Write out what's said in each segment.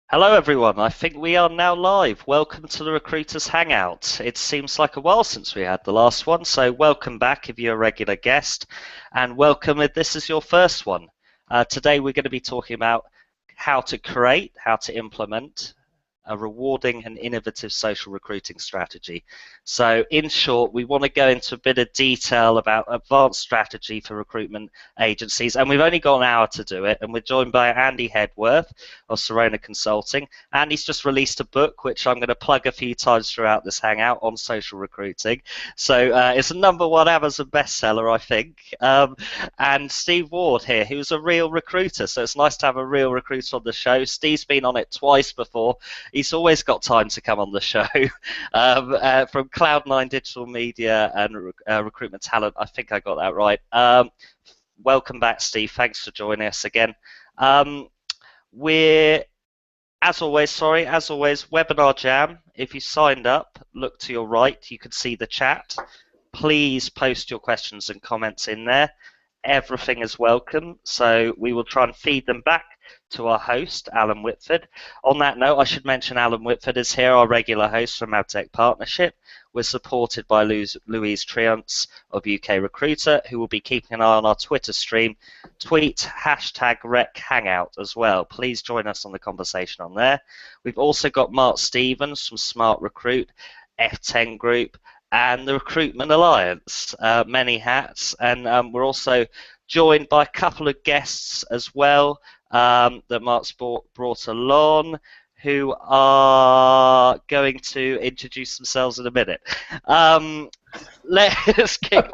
Hello, everyone. I think we are now live. Welcome to the Recruiters Hangout. It seems like a while since we had the last one, so welcome back if you're a regular guest, and welcome if this is your first one. Today we're going to be talking about how to create, how to implement a rewarding and innovative social recruiting strategy. So in short, we want to go into a bit of detail about advanced strategy for recruitment agencies, and we've only got an hour to do it, and we're joined by Andy Hedworth of Serona Consulting. Andy's just released a book, which I'm going to plug a few times throughout this hangout, on social recruiting. So it's a #1 Amazon bestseller, I think. And Steve Ward here, who's a real recruiter, so it's nice to have a real recruiter on the show. Steve's been on it twice before. He's always got time to come on the show. From Cloud9 Digital Media and Recruitment Talent, I think I got that right. Welcome back, Steve. Thanks for joining us again. We're, as always, Webinar Jam. If you signed up, look to your right. You can see the chat. Please post your questions and comments in there. Everything is welcome, so we will try and feed them back to our host, Alan Whitford. On that note, I should mention Alan Whitford is here, our regular host from AdTech Partnership. We're supported by Louise Triance of UK Recruiter, who will be keeping an eye on our Twitter stream. Tweet #RecHangout as well. Please join us on the conversation on there. We've also got Mark Stevens from Smart Recruit, F10 Group, and the Recruitment Alliance. Many hats, and we're also joined by a couple of guests as well that Mark's brought along, who are going to introduce themselves in a minute. Let's kick.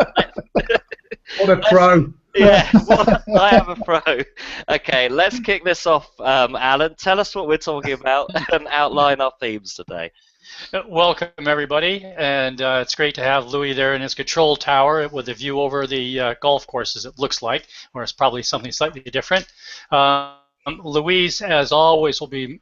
What a pro! Yeah, I am a pro. Okay, let's kick this off. Alan, tell us what we're talking about and outline our themes today. Welcome, everybody, and it's great to have Louis there in his control tower with a view over the golf courses, it looks like, or it's probably something slightly different. Louise, as always, will be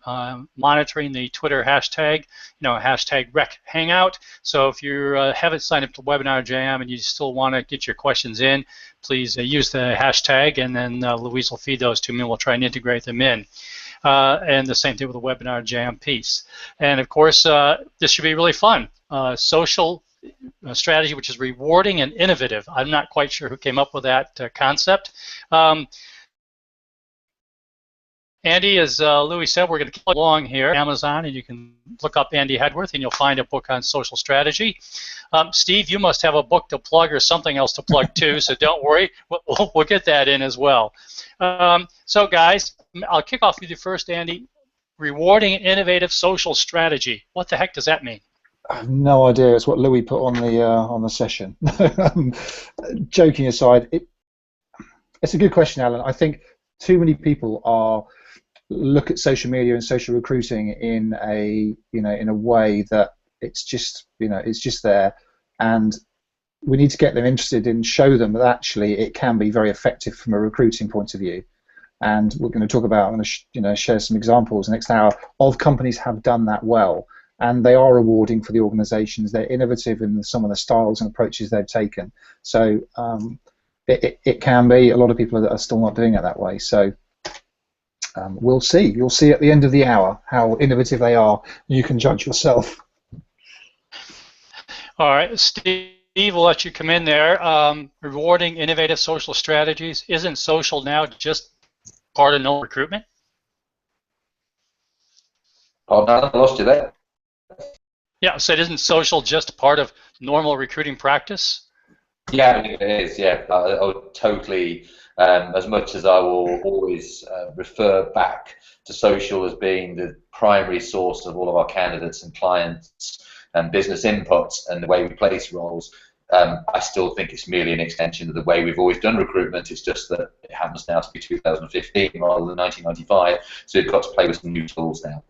monitoring the Twitter hashtag, #RecHangout. So if you haven't signed up to Webinar Jam and you still want to get your questions in, please use the hashtag, and then Louise will feed those to me, and we'll try and integrate them in. And the same thing with the Webinar Jam piece. And of course, this should be really fun. Social strategy, which is rewarding and innovative. I'm not quite sure who came up with that concept. Andy, as Louis said, we're going to keep along here. Amazon, and you can look up Andy Hedworth, and you'll find a book on social strategy. Steve, you must have a book to plug or something else to plug too, so don't worry. We'll get that in as well. So, guys, I'll kick off with you first, Andy. Rewarding and innovative social strategy. What the heck does that mean? I have no idea. It's what Louis put on the session. Joking aside, it's a good question, Alan. I think too many people look at social media and social recruiting in a way that it's just there, and we need to get them interested and show them that actually it can be very effective from a recruiting point of view. And we're going to talk about, I'm going to share some examples next hour of companies have done that well, and they are rewarding for the organisations. They're innovative in some of the styles and approaches they've taken. So it can be. A lot of people are still not doing it that way. So we'll see. You'll see at the end of the hour how innovative they are. You can judge yourself. All right, Steve, we'll let you come in there. Rewarding innovative social strategies. Isn't social now just part of no recruitment? Oh, no, I lost you there. Yeah, so isn't social just part of normal recruiting practice? Yeah, I mean, it is, yeah. I would totally, as much as I will always refer back to social as being the primary source of all of our candidates and clients and business inputs and the way we place roles, I still think it's merely an extension of the way we've always done recruitment. It's just that it happens now to be 2015 rather than 1995, so we've got to play with some new tools now.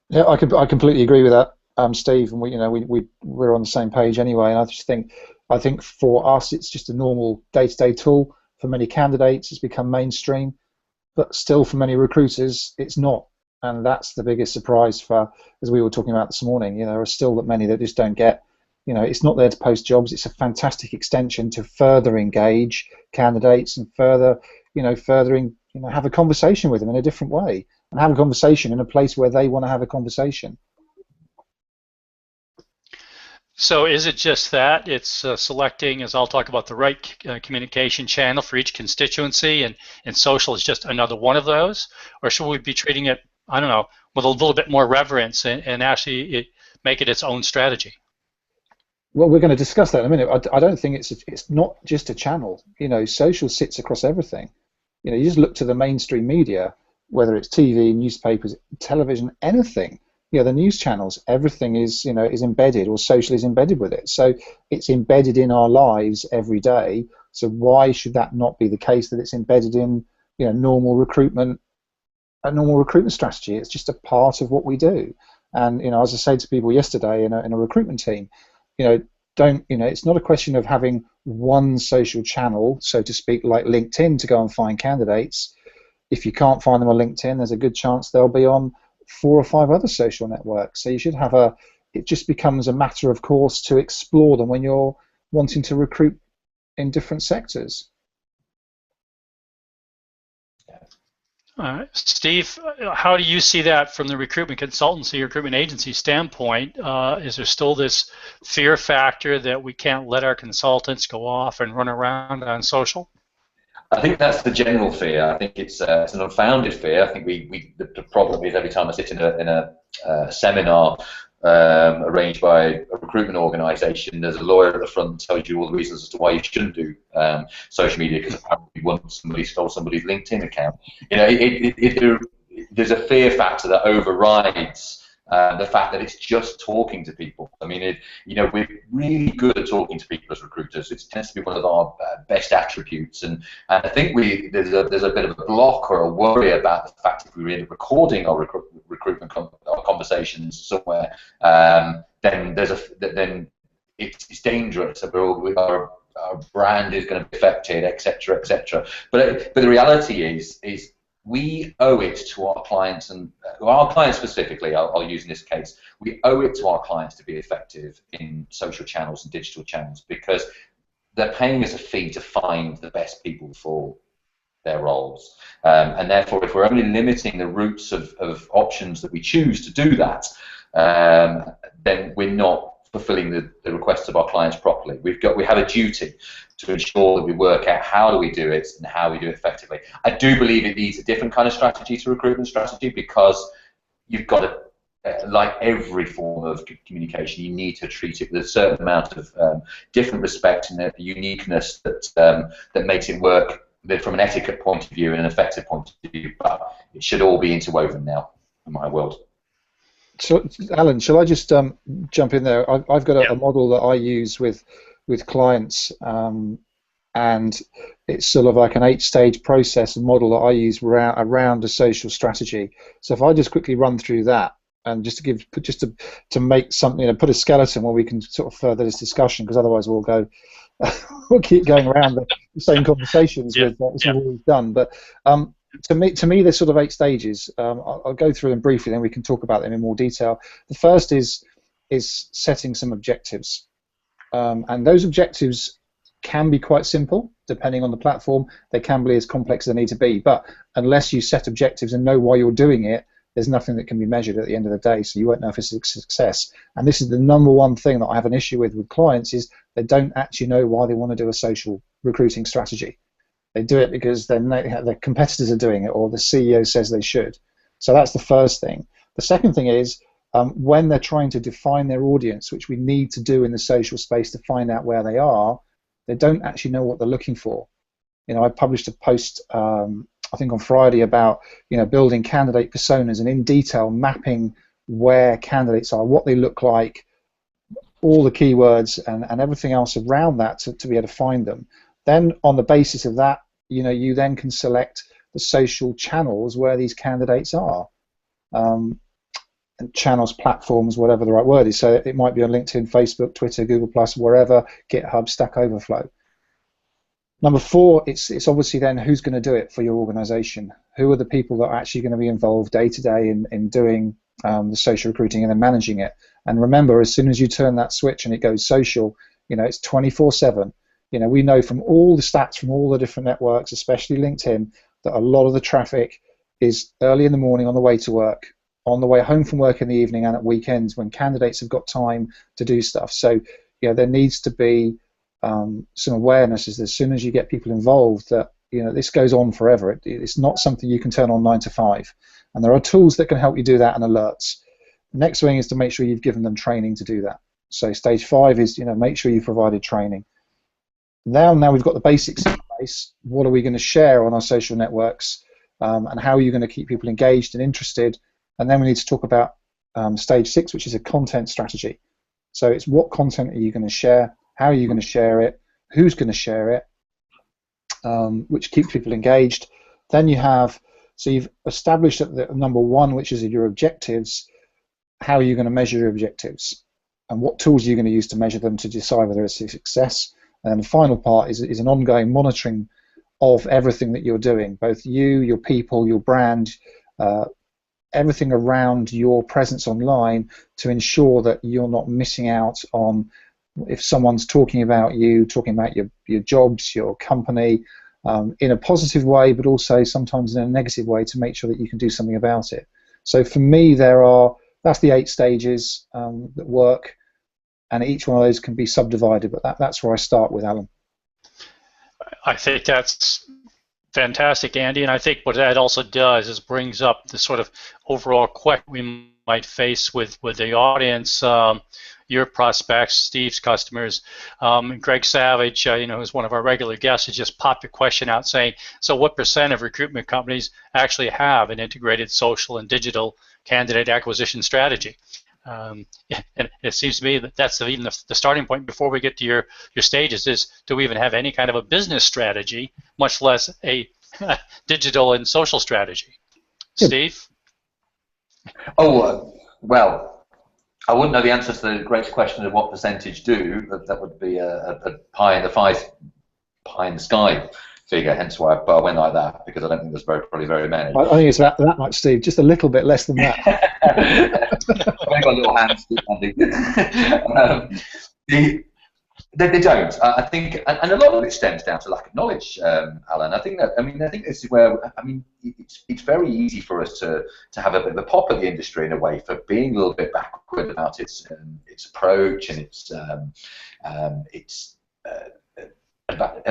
Yeah, I completely agree with that, Steve, and we're on the same page anyway. And I think for us it's just a normal day-to-day tool. For many candidates, it's become mainstream, but still for many recruiters, it's not. And that's the biggest surprise as we were talking about this morning. There are still that many that just don't get. It's not there to post jobs. It's a fantastic extension to further engage candidates and further have a conversation with them in a different way, and have a conversation in a place where they want to have a conversation. So is it just that it's selecting, as I'll talk about, the right communication channel for each constituency, and social is just another one of those? Or should we be treating it, I don't know, with a little bit more reverence and actually make it its own strategy? Well, we're going to discuss that in a minute. I don't think it's not just a channel. Social sits across everything. You just look to the mainstream media, whether it's TV, newspapers, television, anything. The news channels, everything is embedded, or social is embedded with it. So it's embedded in our lives every day. So why should that not be the case that it's embedded in a normal recruitment strategy? It's just a part of what we do. And as I said to people yesterday in a recruitment team, it's not a question of having one social channel, so to speak, like LinkedIn, to go and find candidates. If you can't find them on LinkedIn, there's a good chance they'll be on 4 or 5 other social networks. So you should have it just becomes a matter of course to explore them when you're wanting to recruit in different sectors. Steve, how do you see that from the recruitment consultancy, recruitment agency standpoint? Is there still this fear factor that we can't let our consultants go off and run around on social? I think that's the general fear. I think it's an unfounded fear. I think the problem is every time I sit in a seminar arranged by a recruitment organisation, there's a lawyer at the front that tells you all the reasons as to why you shouldn't do social media, because apparently once somebody stole somebody's LinkedIn account. There's a fear factor that overrides the fact that it's just talking to people. I mean, we're really good at talking to people as recruiters. It tends to be one of our best attributes, and I think there's a bit of a block or a worry about the fact if we end up recording our recruitment conversations somewhere, then it's dangerous. Our brand is going to be affected, etc., etc. But the reality is we owe it to our clients, and our clients specifically, I'll use in this case, we owe it to our clients to be effective in social channels and digital channels, because they're paying us a fee to find the best people for their roles. And therefore, if we're only limiting the routes of options that we choose to do that, then we're not fulfilling the requests of our clients properly. We have a duty to ensure that we work out how do we do it and how we do it effectively. I do believe it needs a different kind of strategy to recruitment strategy, because you've got to, like every form of communication, you need to treat it with a certain amount of different respect and uniqueness that makes it work from an etiquette point of view and an effective point of view. But it should all be interwoven now in my world. So, Alan, shall I just jump in there? I've got a model that I use with clients, and it's sort of like an 8-stage process and model that I use around a social strategy. So if I just quickly run through that, and just to make something, put a skeleton where we can sort of further this discussion, because otherwise we'll keep going around the same conversations with what we've always done. But to me, there's sort of 8 stages. I'll go through them briefly, then we can talk about them in more detail. The first is setting some objectives, and those objectives can be quite simple depending on the platform. They can be as complex as they need to be, but unless you set objectives and know why you're doing it, there's nothing that can be measured at the end of the day, so you won't know if it's a success. And this is the number one thing that I have an issue with clients, is they don't actually know why they want to do a social recruiting strategy. They do it because their competitors are doing it, or the CEO says they should. So that's the first thing. The second thing is when they're trying to define their audience, which we need to do in the social space to find out where they are, they don't actually know what they're looking for. I published a post, I think on Friday, about building candidate personas and in detail mapping where candidates are, what they look like, all the keywords and everything else around that to be able to find them. Then on the basis of that, you then can select the social channels where these candidates are. And channels, platforms, whatever the right word is. So it might be on LinkedIn, Facebook, Twitter, Google+, wherever, GitHub, Stack Overflow. Number 4, it's obviously then who's going to do it for your organization. Who are the people that are actually going to be involved day to day in doing the social recruiting and then managing it. And remember, as soon as you turn that switch and it goes social, it's 24/7. We know from all the stats from all the different networks, especially LinkedIn, that a lot of the traffic is early in the morning on the way to work, on the way home from work in the evening, and at weekends when candidates have got time to do stuff. So there needs to be some awareness as soon as you get people involved that this goes on forever. It's not something you can turn on 9 to 5, and there are tools that can help you do that and alerts. The next thing is to make sure you've given them training to do that. So stage 5 is make sure you've provided training. Now we've got the basics in place. What are we going to share on our social networks, and how are you going to keep people engaged and interested? And then we need to talk about stage 6, which is a content strategy. So it's what content are you going to share, how are you going to share it, who's going to share it, which keeps people engaged. Then you've established at the number 1, which is your objectives. How are you going to measure your objectives, and what tools are you going to use to measure them to decide whether it's a success? And the final part is an ongoing monitoring of everything that you're doing, both you, your people, your brand, everything around your presence online, to ensure that you're not missing out on if someone's talking about you, talking about your jobs, your company, in a positive way, but also sometimes in a negative way, to make sure that you can do something about it. So for me, that's the 8 stages that work, and each one of those can be subdivided, but that's where I start with, Alan. I think that's fantastic, Andy, and I think what that also does is brings up the sort of overall question we might face with the audience, your prospects, Steve's customers. Greg Savage, who's one of our regular guests, has just popped a question out saying, so what % of recruitment companies actually have an integrated social and digital candidate acquisition strategy? And it seems to me that that's even the starting point before we get to your stages is, do we even have any kind of a business strategy, much less a digital and social strategy? Steve? Oh, well, I wouldn't know the answer to the great question of what percentage do. That would be a pie in the sky figure, hence why I went like that, because I don't think there's probably very many. I think it's that much, Steve, just a little bit less than that. I've only got little hands, Andy. They don't. I think, and a lot of it stems down to lack of knowledge, Alan. I think this is where, it's very easy for us to have a bit of a pop at the industry in a way for being a little bit backward about its approach and its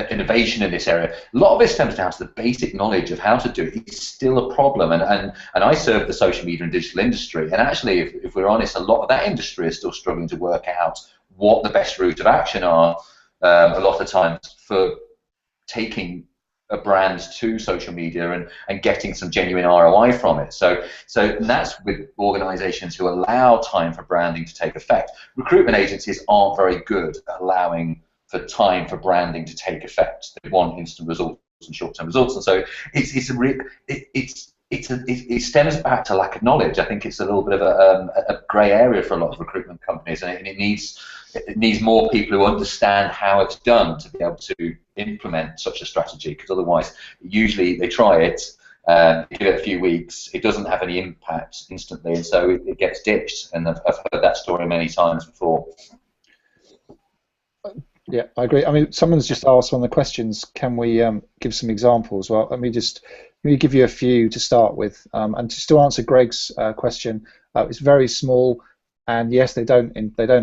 innovation in this area. A lot of it stems down to the basic knowledge of how to do it. It's still a problem, and I serve the social media and digital industry, and actually, if we're honest, a lot of that industry is still struggling to work out what the best route of action are a lot of times for taking a brand to social media and getting some genuine ROI from it. So that's with organizations who allow time for branding to take effect. Recruitment agencies aren't very good at allowing for time for branding to take effect. They want instant results and short-term results, and so it stems back to lack of knowledge. I think it's a little bit of a grey area for a lot of recruitment companies, and it needs more people who understand how it's done to be able to implement such a strategy, because otherwise, usually they try it, give it a few weeks, it doesn't have any impact instantly, and so it gets ditched, and I've heard that story many times before. Yeah, I agree. I mean, someone's just asked one of the questions, can we give some examples? Well, let me give you a few to start with. And just to answer Greg's question, it's very small, and yes, they don't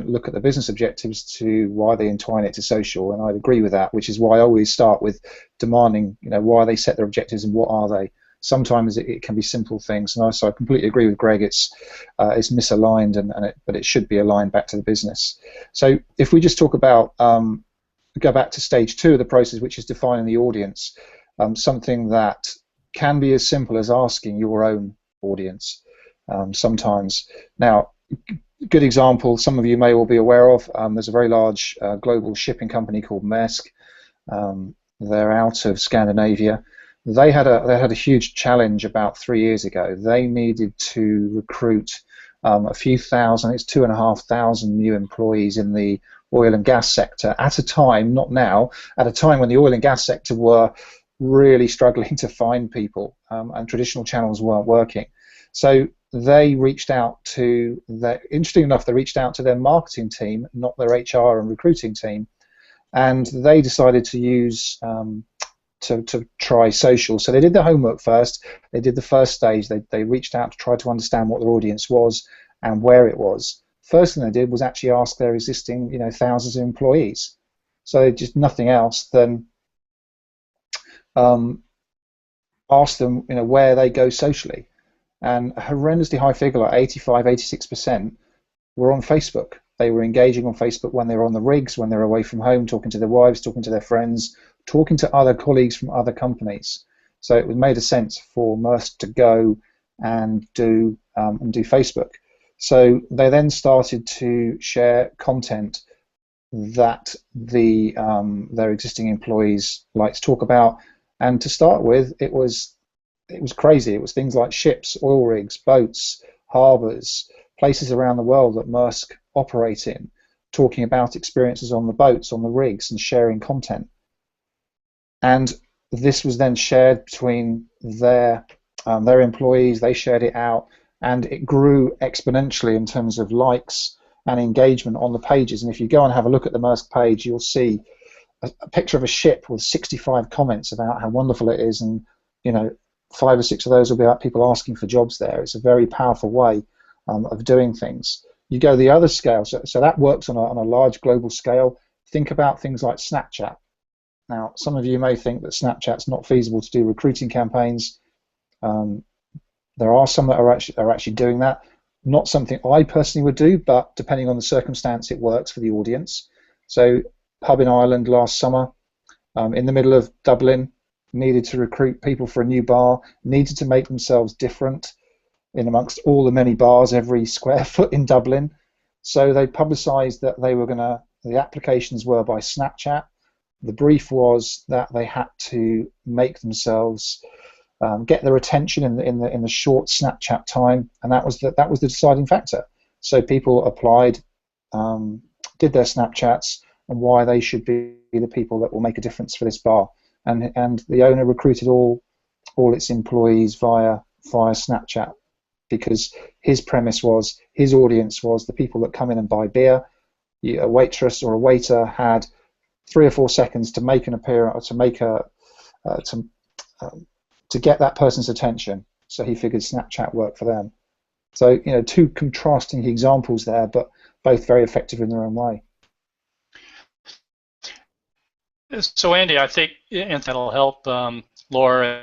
look at the business objectives to why they entwine it to social, and I'd agree with that, which is why I always start with demanding, why they set their objectives and what are they. Sometimes it can be simple things, and so I completely agree with Greg. It's misaligned, but it should be aligned back to the business. So if we just talk about go back to stage 2 of the process, which is defining the audience, something that can be as simple as asking your own audience. Sometimes, now, good example, some of you may all be aware of. There's a very large global shipping company called Maersk. They're out of Scandinavia. They had a huge challenge about 3 years ago. They needed to recruit a few thousand, it's 2,500 new employees in the oil and gas sector at a time, not now, at a time when the oil and gas sector were really struggling to find people, and traditional channels weren't working. So they reached out to interesting enough, they reached out to their marketing team, not their HR and recruiting team, and they decided to use to try social. So they did the homework first. They did the first stage. They reached out to try to understand what their audience was and where it was. First thing they did was actually ask their existing, thousands of employees. So they did nothing else than ask them, where they go socially. And a horrendously high figure, like 85, 86%, were on Facebook. They were engaging on Facebook when they were on the rigs, when they were away from home, talking to their wives, talking to their friends, talking to other colleagues from other companies. So it made a sense for Maersk to go and do Facebook. So they then started to share content that their existing employees like to talk about. And to start with, it was crazy. It was things like ships, oil rigs, boats, harbours, places around the world that Maersk operate in, talking about experiences on the boats, on the rigs, and sharing content. And this was then shared between their employees. They shared it out, and it grew exponentially in terms of likes and engagement on the pages. And if you go and have a look at the Maersk page, you'll see a picture of a ship with 65 comments about how wonderful it is, and 5 or 6 of those will be about people asking for jobs there. It's a very powerful way of doing things. You go the other scale, so that works on a large global scale. Think about things like Snapchat. Now, some of you may think that Snapchat's not feasible to do recruiting campaigns. There are some that are actually doing that. Not something I personally would do, but depending on the circumstance, it works for the audience. So, Pub in Ireland last summer, in the middle of Dublin, needed to recruit people for a new bar, needed to make themselves different in amongst all the many bars every square foot in Dublin. So they publicised that the applications were by Snapchat. The brief was that they had to make themselves get their attention in the short Snapchat time, and that was the deciding factor. So people applied, did their Snapchats, and why they should be the people that will make a difference for this bar. And the owner recruited all its employees via Snapchat, because his premise was, his audience was the people that come in and buy beer. A waitress or a waiter had 3 or 4 seconds to make an appearance, to get that person's attention. So he figured Snapchat worked for them. So 2 contrasting examples there, but both very effective in their own way. So Andy, I think that'll help Laura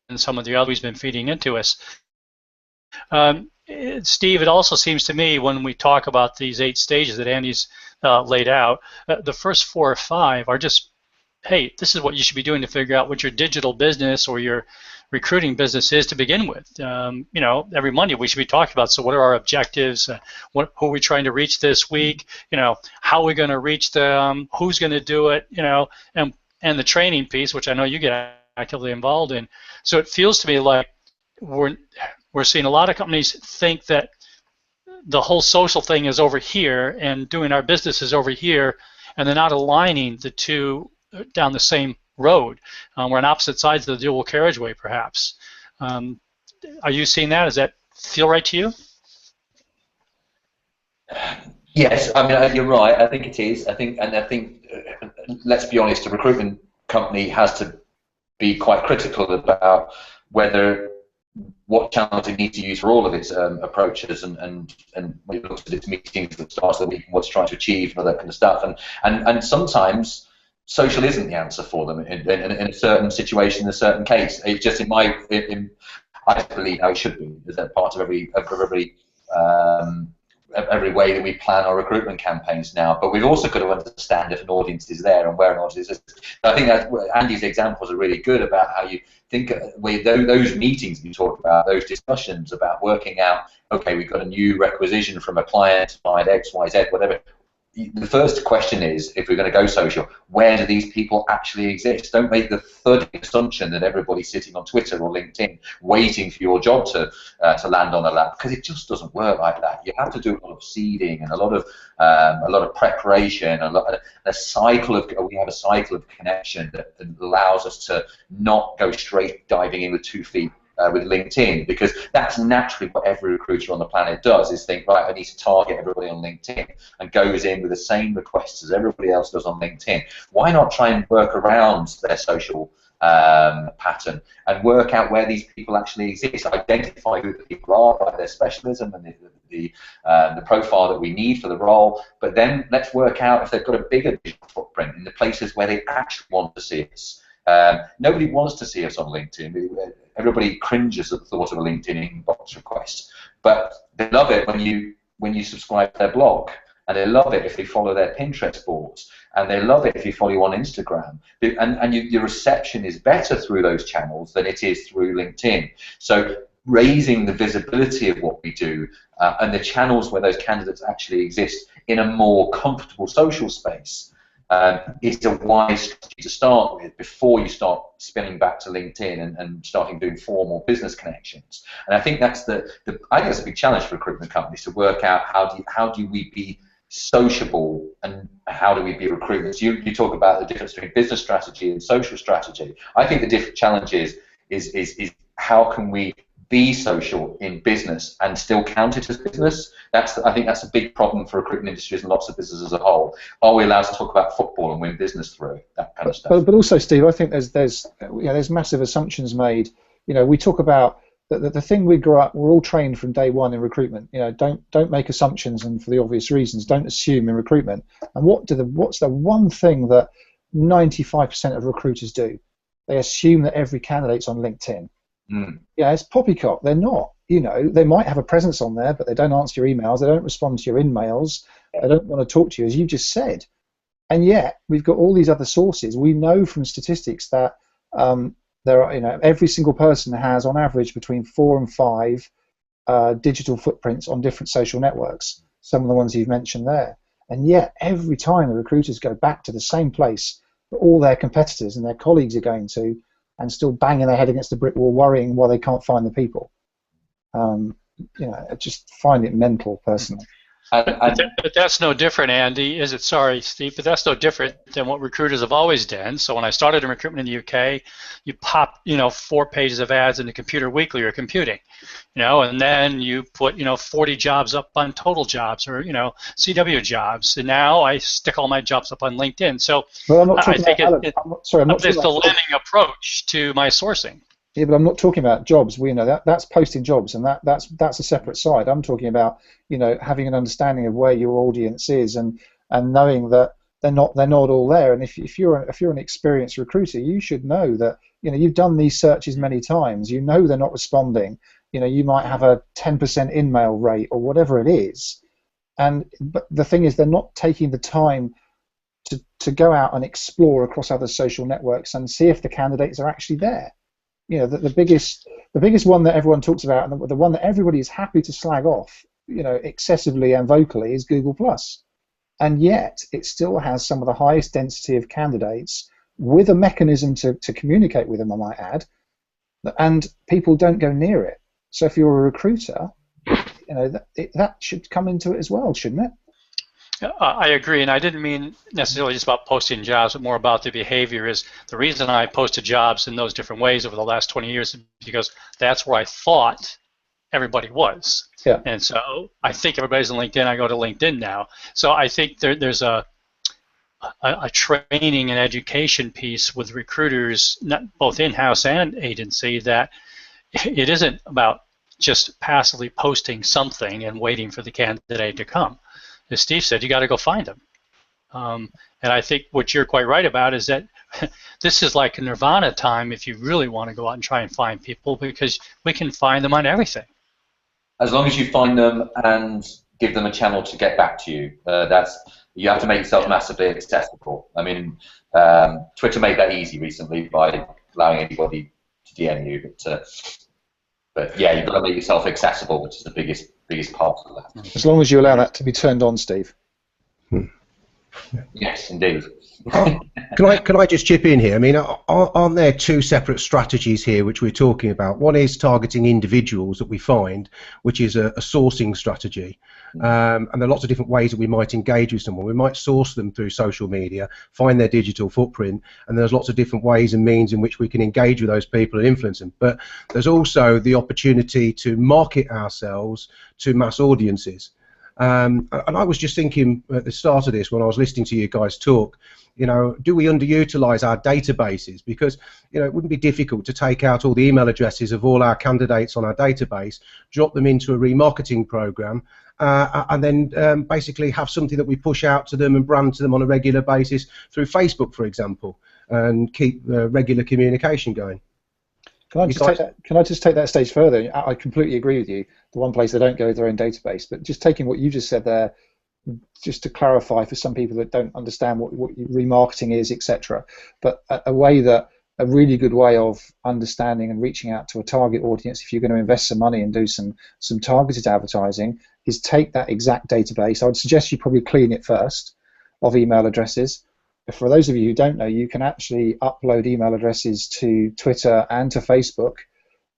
and some of the others been feeding into us. Steve, it also seems to me when we talk about these 8 stages that Andy's laid out, the first 4 or 5 are just, hey, this is what you should be doing to figure out what your digital business or your recruiting business is to begin with. Every Monday we should be talking about, so what are our objectives? Who are we trying to reach this week? How are we going to reach them? Who's going to do it? And the training piece, which I know you get actively involved in. So it feels to me like we're seeing a lot of companies think that the whole social thing is over here and doing our business is over here, and they're not aligning the two down the same road. We're on opposite sides of the dual carriageway, perhaps. Are you seeing that? Does that feel right to you? Yes, I mean, you're right. I think it is. I think, let's be honest, a recruitment company has to be quite critical about what channels it needs to use for all of its approaches, and when it looks at its meetings at the start of the week and what it's trying to achieve and all that kind of stuff. And sometimes social isn't the answer for them in a certain situation, in a certain case. It's just I believe how it should be. Is that part of every way that we plan our recruitment campaigns now? But we've also got to understand if an audience is there and where an audience is. I think that Andy's examples are really good about how you think with those meetings you talked about, those discussions about working out, okay, we've got a new requisition from a client, client X, Y, Z, whatever. The first question is, if we're going to go social, where do these people actually exist? Don't make the third assumption that everybody's sitting on Twitter or LinkedIn waiting for your job to land on a lap, because it just doesn't work like that. You have to do a lot of seeding and a lot of preparation, a cycle of connection that allows us to not go straight diving in with 2 feet with LinkedIn, because that's naturally what every recruiter on the planet does, is think, right, I need to target everybody on LinkedIn, and goes in with the same requests as everybody else does on LinkedIn. Why not try and work around their social pattern and work out where these people actually exist, identify who the people are by their specialism and the profile that we need for the role, but then let's work out if they've got a bigger digital footprint in the places where they actually want to see us. Nobody wants to see us on LinkedIn. Everybody cringes at the thought of a LinkedIn inbox request, but they love it when you subscribe to their blog, and they love it if they follow their Pinterest boards, and they love it if you follow you on Instagram, and your reception is better through those channels than it is through LinkedIn. So raising the visibility of what we do and the channels where those candidates actually exist in a more comfortable social space is a wise strategy to start with before you start spinning back to LinkedIn and starting doing formal business connections. And I think that's I think that's a big challenge for recruitment companies, to work out how do we be sociable and how do we be recruitment. So you talk about the difference between business strategy and social strategy. I think the different challenge is how can we be social in business and still count it as business? I think that's a big problem for recruitment industries and lots of businesses as a whole. Are we allowed to talk about football and win business through it? That kind of stuff. But also, Steve, I think there's massive assumptions made. We talk about the thing we grew up, we're all trained from day one in recruitment. Don't make assumptions, and for the obvious reasons, don't assume in recruitment. And what's the one thing that 95% of recruiters do? They assume that every candidate's on LinkedIn. Yeah, it's poppycock. They're not. They might have a presence on there, but they don't answer your emails. They don't respond to your in-mails. They don't want to talk to you, as you just said. And yet, we've got all these other sources. We know from statistics that there are, every single person has, on average, between 4 and 5 digital footprints on different social networks. Some of the ones you've mentioned there. And yet, every time the recruiters go back to the same place that all their competitors and their colleagues are going to, and still banging their head against the brick wall, worrying why they can't find the people. I just find it mental, personally. But that's no different, Andy, is it? Sorry, Steve, but that's no different than what recruiters have always done. So when I started in recruitment in the UK, you pop, 4 pages of ads in the Computer Weekly or Computing, and then you put, 40 jobs up on Total Jobs or, CW Jobs. And now I stick all my jobs up on LinkedIn. So I think it's the lending approach to my sourcing. Yeah, but I'm not talking about jobs. We know that's posting jobs, and that's a separate side. I'm talking about having an understanding of where your audience is, and knowing that they're not all there. And if you're an experienced recruiter, you should know that you've done these searches many times. You know they're not responding. You might have a 10% in-mail rate or whatever it is, but the thing is, they're not taking the time to go out and explore across other social networks and see if the candidates are actually there. The biggest one that everyone talks about, and the one that everybody is happy to slag off, excessively and vocally, is Google+. And yet, it still has some of the highest density of candidates, with a mechanism to communicate with them, I might add, and people don't go near it. So if you're a recruiter, that should come into it as well, shouldn't it? I agree, and I didn't mean necessarily just about posting jobs, but more about the behavior. Is the reason I posted jobs in those different ways over the last 20 years is because that's where I thought everybody was. Yeah. And so I think everybody's on LinkedIn. I go to LinkedIn now. So I think there's a training and education piece with recruiters, both in-house and agency, that it isn't about just passively posting something and waiting for the candidate to come. As Steve said, you got to go find them. And I think what you're quite right about is that this is like a nirvana time if you really want to go out and try and find people, because we can find them on everything. As long as you find them and give them a channel to get back to you, you have to make yourself massively accessible. I mean, Twitter made that easy recently by allowing anybody to DM you, but yeah, you've got to make yourself accessible, which is the biggest part of that. As long as you allow that to be turned on, Steve. Yes, indeed. Can I just chip in here? I mean, aren't there two separate strategies here which we're talking about? One is targeting individuals that we find, which is a sourcing strategy. And there are lots of different ways that we might engage with someone. We might source them through social media, find their digital footprint, and there's lots of different ways and means in which we can engage with those people and influence them. But there's also the opportunity to market ourselves to mass audiences. And I was just thinking at the start of this, when I was listening to you guys talk, you know, do we underutilize our databases? Because, you know, it wouldn't be difficult to take out all the email addresses of all our candidates on our database, drop them into a remarketing program, and then basically have something that we push out to them and brand to them on a regular basis through Facebook, for example, and keep regular communication going. Can I just take that a stage further? I completely agree with you. The one place they don't go is their own database. But just taking what you just said there, just to clarify for some people that don't understand what remarketing is, etc. But a really good way of understanding and reaching out to a target audience, if you're going to invest some money and do some targeted advertising, is take that exact database. I would suggest you probably clean it first of email addresses. For those of you who don't know, you can actually upload email addresses to Twitter and to Facebook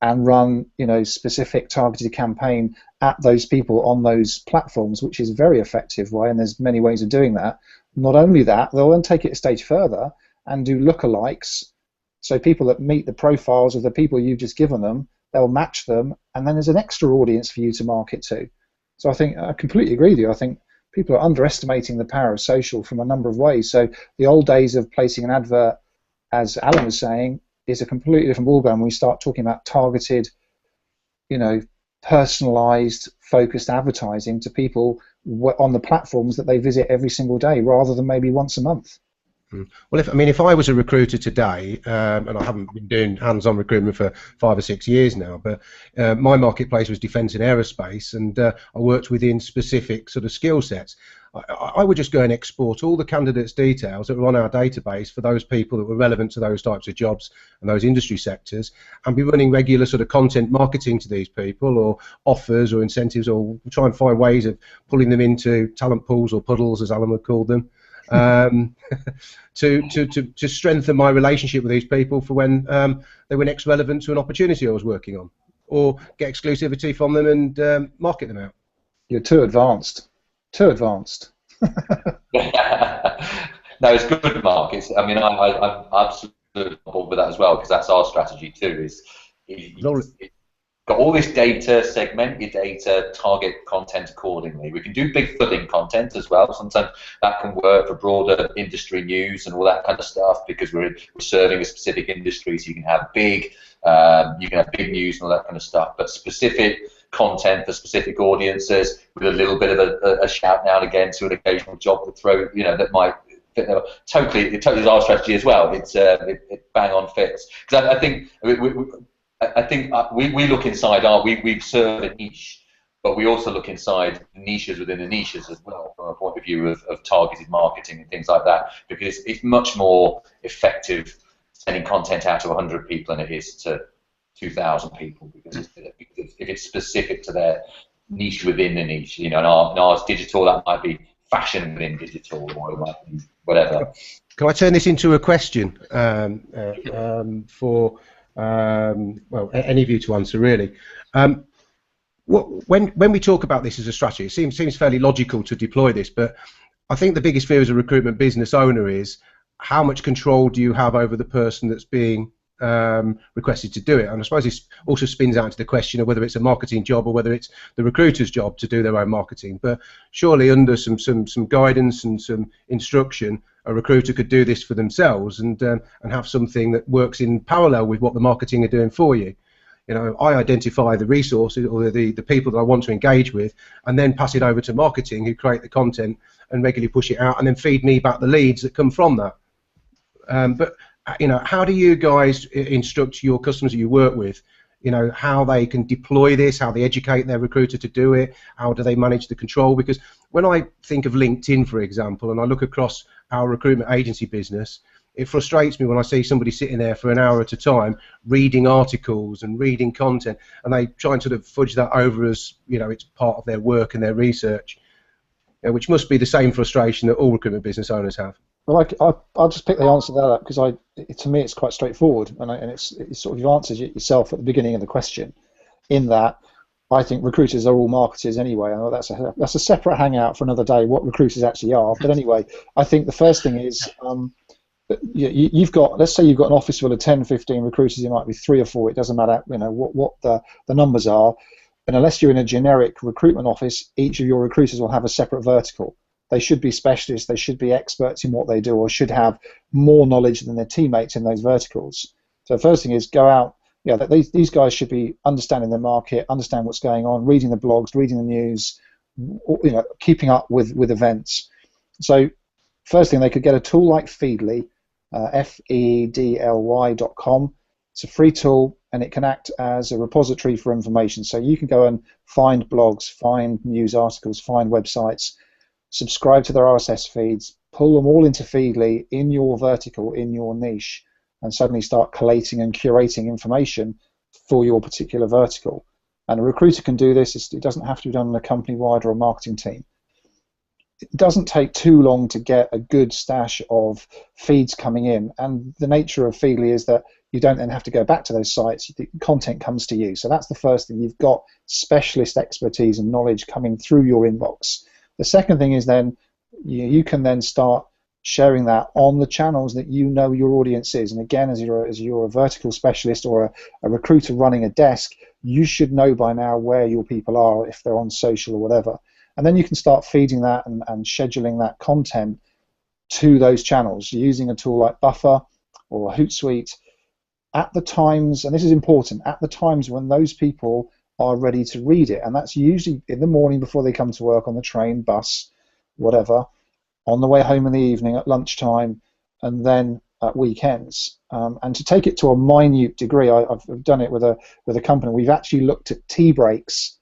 and run, you know, specific targeted campaign at those people on those platforms, which is a very effective way, and there's many ways of doing that. Not only that, they'll then take it a stage further and do lookalikes. So people that meet the profiles of the people you've just given them, they'll match them, and then there's an extra audience for you to market to. So I think I completely agree with you. I think people are underestimating the power of social from a number of ways. So the old days of placing an advert, as Alan was saying, is a completely different ballgame when we start talking about targeted, you know, personalized, focused advertising to people on the platforms that they visit every single day, rather than maybe once a month. Well, if I was a recruiter today, and I haven't been doing hands-on recruitment for 5 or 6 years now, but my marketplace was defence and aerospace, and I worked within specific sort of skill sets. I would just go and export all the candidates' details that were on our database for those people that were relevant to those types of jobs and those industry sectors, and be running regular sort of content marketing to these people, or offers or incentives, or try and find ways of pulling them into talent pools or puddles, as Alan would call them. To strengthen my relationship with these people for when they were next relevant to an opportunity I was working on, or get exclusivity from them and market them out. You're too advanced. Too advanced. No, it's good, Mark. I'm absolutely on board with that as well, because that's our strategy too. Got all this data, segment your data, target content accordingly. We can do big flooding content as well. Sometimes that can work for broader industry news and all that kind of stuff, because we're serving a specific industry, so you can have big news and all that kind of stuff. But specific content for specific audiences, with a little bit of a shout now and again to an occasional job to throw, you know, that might fit there. Totally is our strategy as well. It bang on fits, because I think we look inside we serve a niche, but we also look inside niches within the niches as well, from a point of view of targeted marketing and things like that, because it's much more effective sending content out to 100 people than it is to 2,000 people, because if it's specific to their niche within the niche, you know, and ours digital, that might be fashion within digital, or it might be whatever. Can I turn this into a question for well, any of you to answer, really? When we talk about this as a strategy, it seems fairly logical to deploy this, but I think the biggest fear as a recruitment business owner is, how much control do you have over the person that's being requested to do it? And I suppose this also spins out into the question of whether it's a marketing job or whether it's the recruiter's job to do their own marketing. But surely under some guidance and some instruction, a recruiter could do this for themselves and have something that works in parallel with what the marketing are doing for you. You know, I identify the resources or the people that I want to engage with, and then pass it over to marketing, who create the content and regularly push it out, and then feed me back the leads that come from that. But you know, how do you guys instruct your customers that you work with, you know, how they can deploy this, how they educate their recruiter to do it, how do they manage the control? Because when I think of LinkedIn, for example, and I look across our recruitment agency business, it frustrates me when I see somebody sitting there for an hour at a time reading articles and reading content, and they try and sort of fudge that over as, you know, it's part of their work and their research. which must be the same frustration that all recruitment business owners have. Well, I'll just pick the answer to that up because to me it's quite straightforward, and it's sort of you answered it yourself at the beginning of the question. In that, I think recruiters are all marketers anyway. I know that's a separate hangout for another day. What recruiters actually are, but anyway, I think the first thing is you've got, let's say you've got an office full of 10, 15 recruiters. It might be 3 or 4. It doesn't matter. You know what the numbers are, and unless you're in a generic recruitment office, each of your recruiters will have a separate vertical. They should be specialists, they should be experts in what they do, or should have more knowledge than their teammates in those verticals. So the first thing is go out, these guys should be understanding their market, understand what's going on, reading the blogs, reading the news, keeping up with events. So first thing, they could get a tool like Feedly, fedly.com. It's a free tool, and it can act as a repository for information. So you can go and find blogs, find news articles, find websites, subscribe to their RSS feeds, pull them all into Feedly in your vertical, in your niche, and suddenly start collating and curating information for your particular vertical. And a recruiter can do this. It doesn't have to be done on a company-wide or a marketing team. It doesn't take too long to get a good stash of feeds coming in, and the nature of Feedly is that you don't then have to go back to those sites. The content comes to you. So that's the first thing. You've got specialist expertise and knowledge coming through your inbox. The second thing is then you can then start sharing that on the channels that you know your audience is. And again, as you're a vertical specialist or a recruiter running a desk, you should know by now where your people are, if they're on social or whatever. And then you can start feeding that and scheduling that content to those channels using a tool like Buffer or Hootsuite at the times, and this is important, at the times when those people are ready to read it, and that's usually in the morning before they come to work, on the train, bus, whatever, on the way home in the evening, at lunchtime, and then at weekends. And to take it to a minute degree, I've done it with a company. We've actually looked at tea breaks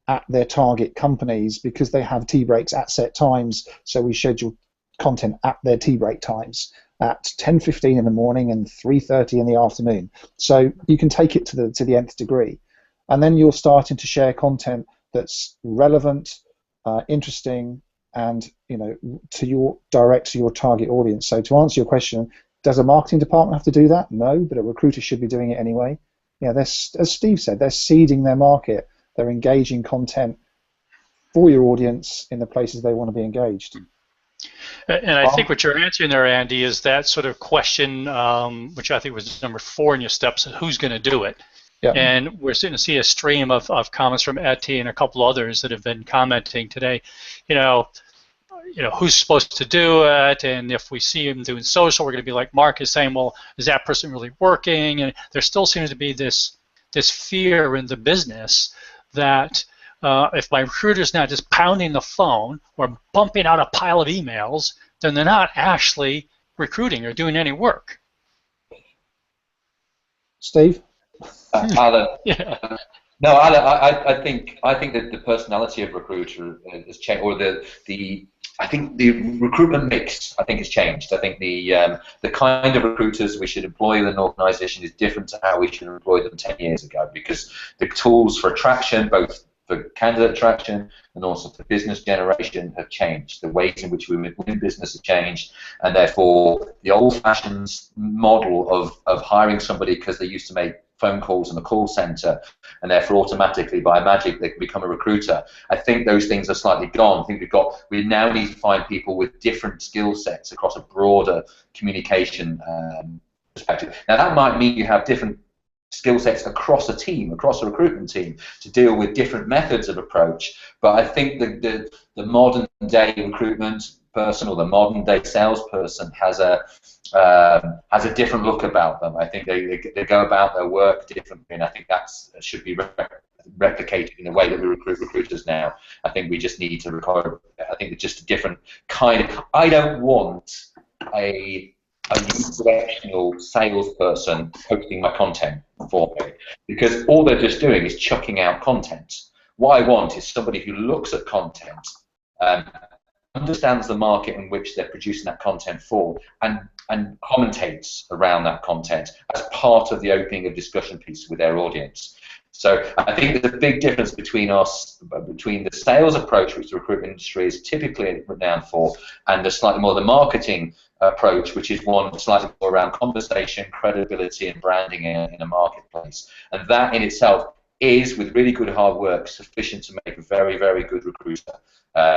at their target companies because they have tea breaks at set times, so we schedule content at their tea break times at 10:15 in the morning and 3:30 in the afternoon. So you can take it to the nth degree. And then you're starting to share content that's relevant, interesting, and to your target audience. So to answer your question, does a marketing department have to do that? No, but a recruiter should be doing it anyway. As Steve said, they're seeding their market. They're engaging content for your audience in the places they want to be engaged. And I think what you're answering there, Andy, is that sort of question, which I think was number 4 in your steps: who's going to do it? Yeah. And we're starting to see a stream of comments from Etty and a couple others that have been commenting today. Who's supposed to do it? And if we see them doing social, we're going to be like Mark is saying, well, is that person really working? And there still seems to be this fear in the business that if my recruiter's not just pounding the phone or bumping out a pile of emails, then they're not actually recruiting or doing any work. Steve? Alan. Yeah. No, Alan. I think that the personality of recruiter has changed, or I think the recruitment mix has changed. I think the kind of recruiters we should employ in an organisation is different to how we should employ them 10 years ago, because the tools for attraction, both for candidate attraction and also for business generation, have changed. The ways in which we win business have changed, and therefore the old-fashioned model of hiring somebody because they used to make phone calls in the call center and therefore automatically by magic they can become a recruiter. I think those things are slightly gone. I think we now need to find people with different skill sets across a broader communication perspective. Now that might mean you have different skill sets across a team, across a recruitment team, to deal with different methods of approach. But I think the modern day recruitment person or the modern day salesperson has a different look about them. I think they go about their work differently, and I think that should be replicated in the way that we recruit recruiters now. I think we just need to require. I think it's just a different kind of. I don't want a unidirectional salesperson posting my content for me, because all they're just doing is chucking out content. What I want is somebody who looks at content, understands the market in which they're producing that content for, and commentates around that content as part of the opening of discussion piece with their audience. So I think there's a big difference between the sales approach, which the recruitment industry is typically renowned for, and the slightly more the marketing approach, which is one slightly more around conversation, credibility, and branding in a marketplace. And that in itself is, with really good hard work, sufficient to make a very, very good recruiter,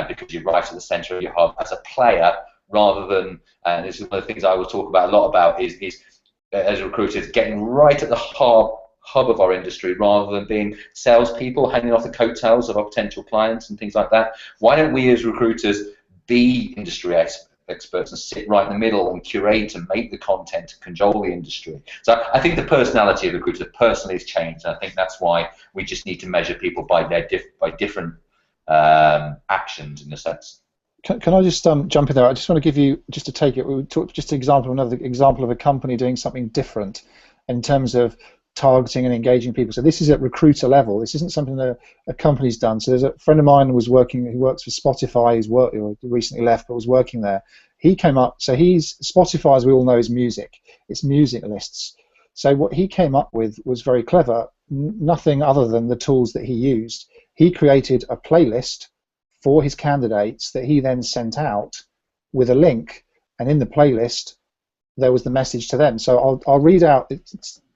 because you're right at the center of your hub as a player, rather than, and this is one of the things I will talk about a lot about, is as recruiters getting right at the hub of our industry, rather than being salespeople hanging off the coattails of our potential clients and things like that. Why don't we as recruiters be industry experts and sit right in the middle and curate and make the content to control the industry? So I think the personality of recruiters personally has changed, and I think that's why we just need to measure people by their different actions, in a sense. Can I just jump in there? I just want to give you, just to take it, we talked just another example of a company doing something different in terms of targeting and engaging people. So this is at recruiter level. This isn't something that a company's done. So there's a friend of mine who works for Spotify. He's recently left, but was working there. He came up. So Spotify, as we all know, is music. It's music lists. So what he came up with was very clever. Nothing other than the tools that he used. He created a playlist for his candidates that he then sent out with a link, and in the playlist there was the message to them. So I'll read out.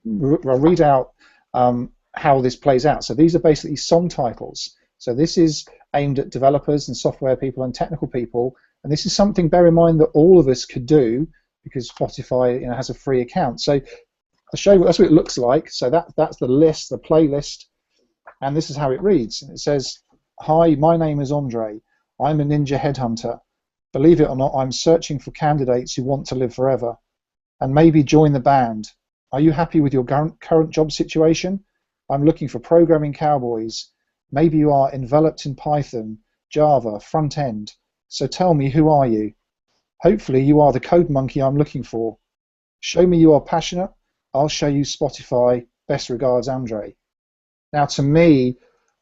I'll read out how this plays out. So these are basically song titles. So this is aimed at developers and software people and technical people, and this is something, bear in mind, that all of us could do because Spotify has a free account. So I'll show you, that's what it looks like. So that's the list, the playlist, and this is how it reads. And it says, "Hi, my name is Andre. I'm a ninja headhunter. Believe it or not, I'm searching for candidates who want to live forever and maybe join the band. Are you happy with your current job situation? I'm looking for programming cowboys. Maybe you are enveloped in Python, Java, front end. So tell me, who are you? Hopefully you are the code monkey I'm looking for. Show me you are passionate. I'll show you Spotify. Best regards, Andre." Now, to me,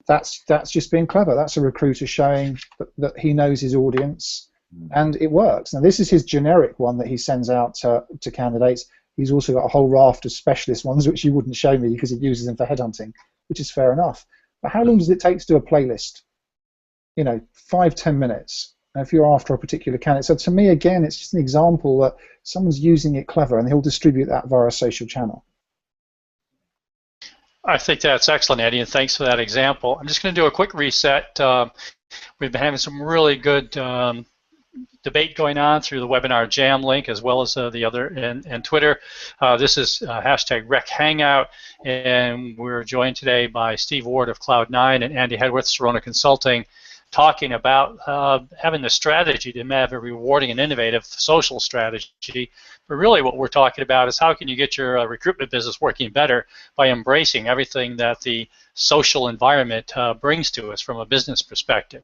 that's just being clever. That's a recruiter showing that he knows his audience, and it works. Now, this is his generic one that he sends out to candidates. He's also got a whole raft of specialist ones, which he wouldn't show me because he uses them for headhunting, which is fair enough. But how long does it take to do a playlist? 5-10 minutes, if you're after a particular candidate. So to me, again, it's just an example that someone's using it clever, and he'll distribute that via a social channel. I think that's excellent, Eddie, and thanks for that example. I'm just going to do a quick reset. We've been having some really good debate going on through the webinar Jam link, as well as the other and Twitter. This is hashtag Rec Hangout, and we're joined today by Steve Ward of Cloud9 and Andy Hedworth, Serona Consulting, talking about having the strategy to have a rewarding and innovative social strategy. But really what we're talking about is how can you get your recruitment business working better by embracing everything that the social environment brings to us from a business perspective.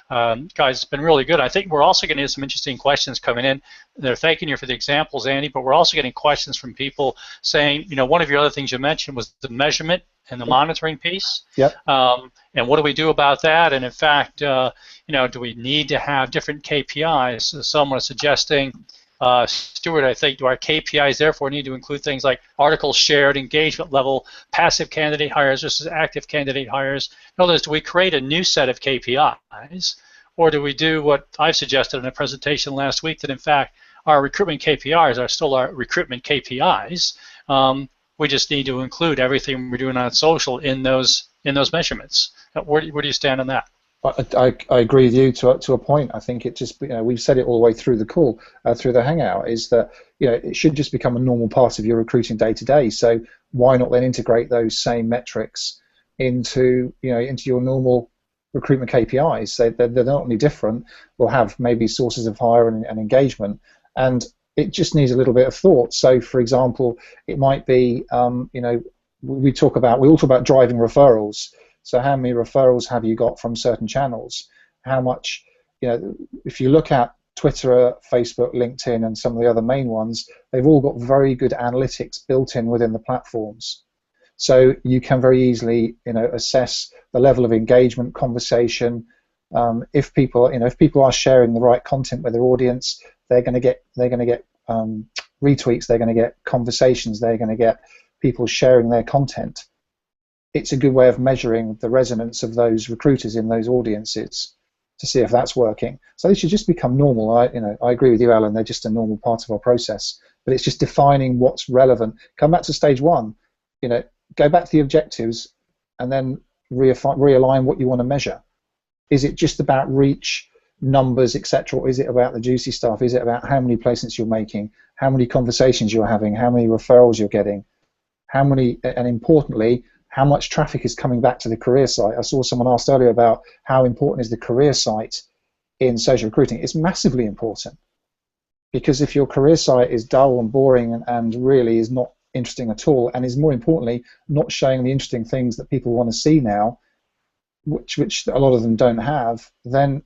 Guys, it's been really good. I think we're also going to get some interesting questions coming in. They're thanking you for the examples, Andy, but we're also getting questions from people saying, one of your other things you mentioned was the measurement and the monitoring piece. Yep. And what do we do about that? And in fact, do we need to have different KPIs? So someone is suggesting, Stuart, I think, do our KPIs therefore need to include things like articles shared, engagement level, passive candidate hires versus active candidate hires? In other words, do we create a new set of KPIs, or do we do what I've suggested in a presentation last week, that in fact our recruitment KPIs are still our recruitment KPIs? We just need to include everything we're doing on social in those measurements. Where do you stand on that? I agree with you to a point. I think it just, we've said it all the way through the call, through the Hangout, is that it should just become a normal part of your recruiting day to day. So why not then integrate those same metrics into your normal recruitment KPIs? So they're not only different, we'll have maybe sources of hire and engagement, and it just needs a little bit of thought. So, for example, it might be, we all talk about driving referrals. So how many referrals have you got from certain channels? How much, if you look at Twitter, Facebook, LinkedIn, and some of the other main ones, they've all got very good analytics built in within the platforms. So you can very easily, assess the level of engagement, conversation, If people are sharing the right content with their audience, they're going to get retweets, they're going to get conversations, they're going to get people sharing their content. It's a good way of measuring the resonance of those recruiters in those audiences to see if that's working. So they should just become normal. I agree with you, Alan. They're just a normal part of our process. But it's just defining what's relevant. Come back to stage one. Go back to the objectives, and then realign what you want to measure. Is it just about reach, numbers, etc., or is it about the juicy stuff? Is it about how many placements you're making, how many conversations you're having, how many referrals you're getting, and importantly, how much traffic is coming back to the career site? I saw someone asked earlier about how important is the career site in social recruiting. It's massively important, because if your career site is dull and boring and really is not interesting at all, and is more importantly not showing the interesting things that people want to see now, which a lot of them don't have, then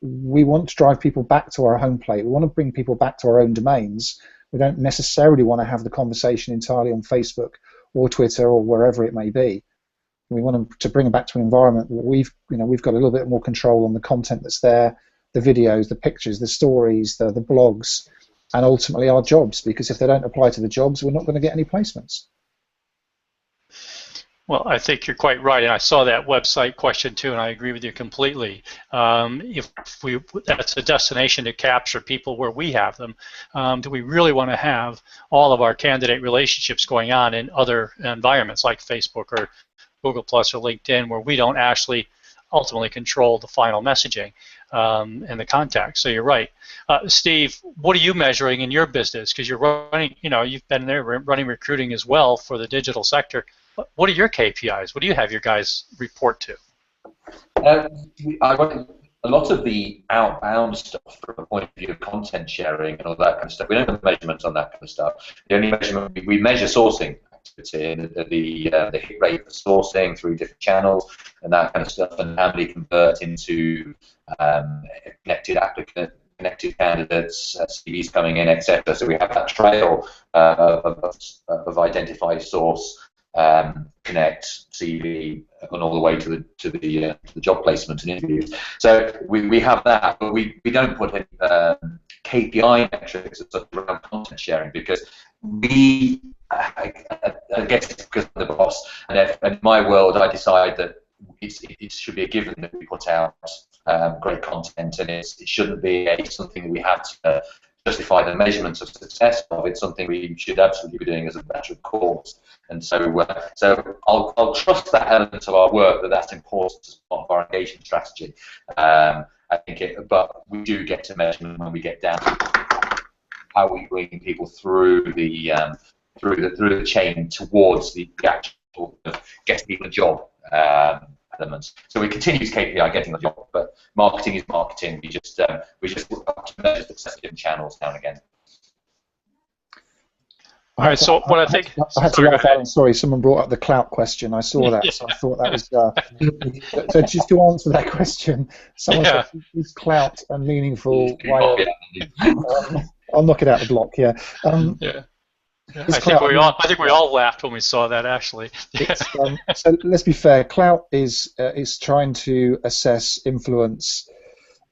we want to drive people back to our home plate. We want to bring people back to our own domains. We don't necessarily want to have the conversation entirely on Facebook or Twitter or wherever it may be. We want them to bring them back to an environment where we've got a little bit more control on the content that's there, the videos, the pictures, the stories, the blogs, and ultimately our jobs. Because if they don't apply to the jobs, we're not going to get any placements. Well, I think you're quite right, and I saw that website question too, and I agree with you completely. If that's a destination to capture people where we have them, do we really want to have all of our candidate relationships going on in other environments like Facebook or Google Plus or LinkedIn, where we don't actually ultimately control the final messaging and the contact? So you're right. Steve, what are you measuring in your business? Because you're running, you've been there running recruiting as well for the digital sector. What are your KPIs? What do you have your guys report to? I run a lot of the outbound stuff from a point of view of content sharing and all that kind of stuff. We don't have measurements on that kind of stuff. The only measurement, we measure sourcing activity and the hit rate for sourcing through different channels and that kind of stuff, and how many convert into connected applicants, connected candidates, CVs coming in, etc. So we have that trail of identify, source, connect, CV, and all the way to the job placement and interviews. So we have that, but we don't put any KPI metrics around content sharing, because I guess it's because I'm the boss, and in my world I decide that it should be a given that we put out great content, and it shouldn't be something that we have to justify the measurements of success of. It's something we should absolutely be doing as a matter of course. And so I'll trust that element of our work, that's important as part of our engagement strategy. I think but we do get to measurement when we get down to how we bring people through the chain towards the actual getting people a job elements. So we continue to KPI getting the job, but marketing is marketing. We just look to measure success in different channels now and again. All right, so what I think... I had to laugh, Alan. Sorry, someone brought up the clout question. I saw that, so I thought that was... so just to answer that question, someone said, is clout a meaningful way of... I'll knock it out the block, yeah. I think we all laughed when we saw that, actually. So let's be fair. Clout is trying to assess influence.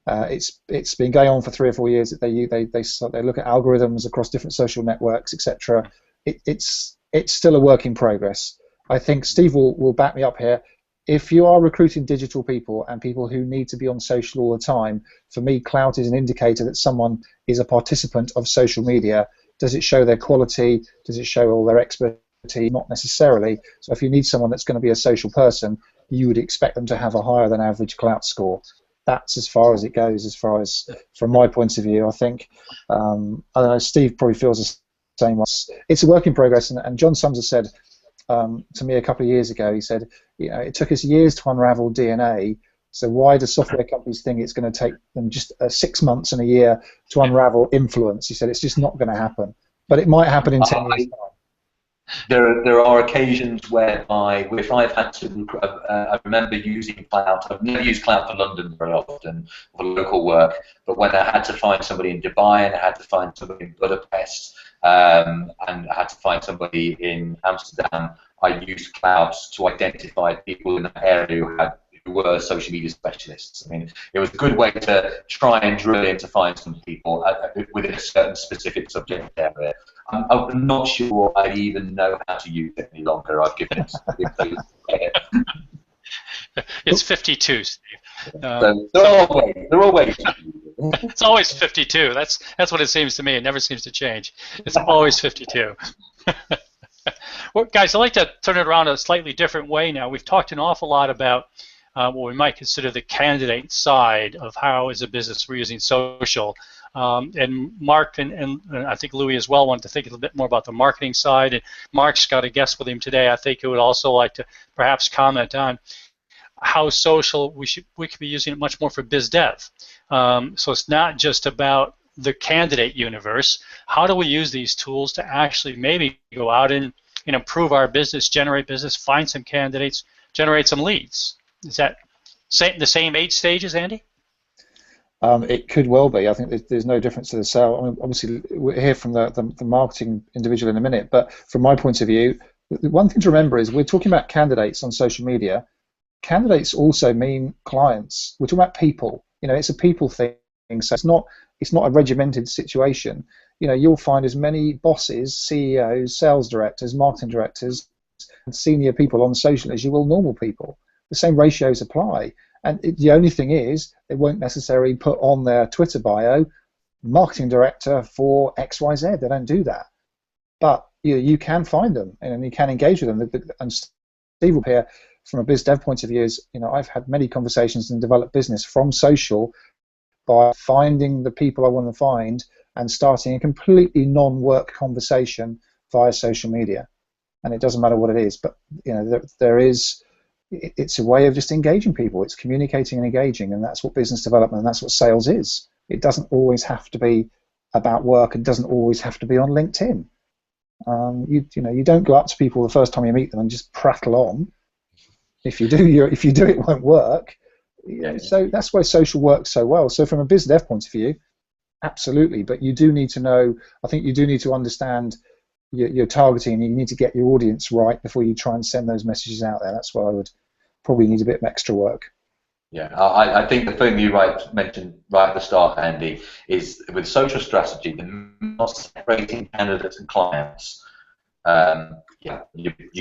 It's been going on for 3 or 4 years. They look at algorithms across different social networks, etc. It's still a work in progress. I think Steve will back me up here. If you are recruiting digital people and people who need to be on social all the time, for me, clout is an indicator that someone is a participant of social media. Does it show their quality? Does it show all their expertise? Not necessarily. So if you need someone that's going to be a social person, you would expect them to have a higher than average clout score. That's as far as it goes, as far as from my point of view. I think I don't know, Steve probably feels the same. It's a work in progress, and John Sumser said to me a couple of years ago, he said, it took us years to unravel DNA. So why do software companies think it's going to take them just 6 months and a year to unravel influence? He said it's just not going to happen, but it might happen in 10 years' time. There are occasions whereby, if I've had to, I remember using clout. I've never used clout for London very often, for local work, but when I had to find somebody in Dubai and I had to find somebody in Budapest and I had to find somebody in Amsterdam, I used clout to identify people in that area who had who were social media specialists. I mean, it was a good way to try and drill in to find some people within a certain specific subject area. I'm not sure I even know how to use it any longer. I've given it. It's 52, Steve. So they're always. It's always 52. That's what it seems to me. It never seems to change. It's always 52. Well, guys, I'd like to turn it around a slightly different way now. We've talked an awful lot about what we might consider the candidate side of how, as a business, we're using social. And Mark and I think Louis as well wanted to think a little bit more about the marketing side. And Mark's got a guest with him today. I think he would also like to perhaps comment on how social we could be using it much more for biz dev. So it's not just about the candidate universe. How do we use these tools to actually maybe go out and improve our business, generate business, find some candidates, generate some leads? Is that the same 8 stages, Andy? It could well be. I think there's no difference to the sale. I mean, obviously, we'll hear from the marketing individual in a minute, but from my point of view, the one thing to remember is we're talking about candidates on social media. Candidates also mean clients. We're talking about people. It's a people thing, so it's not a regimented situation. You'll find as many bosses, CEOs, sales directors, marketing directors, and senior people on social as you will normal people. The same ratios apply. And the only thing is, they won't necessarily put on their Twitter bio, marketing director for XYZ. They don't do that. But you can find them and you can engage with them. And Steve will hear from a biz dev point of view is, I've had many conversations and developed business from social by finding the people I want to find and starting a completely non-work conversation via social media. And it doesn't matter what it is, but it's a way of just engaging people. It's communicating and engaging, and that's what business development and that's what sales is. It doesn't always have to be about work. It doesn't always have to be on LinkedIn. You don't go up to people the first time you meet them and just prattle on. If you do, it won't work. So that's why social works so well. So from a biz dev point of view, absolutely. But you do need to know. I think you do need to understand your targeting. You need to get your audience right before you try and send those messages out there. That's why I would probably need a bit of extra work. Yeah, I think the thing you mentioned right at the start, Andy, is with social strategy, the not separating candidates and clients. You're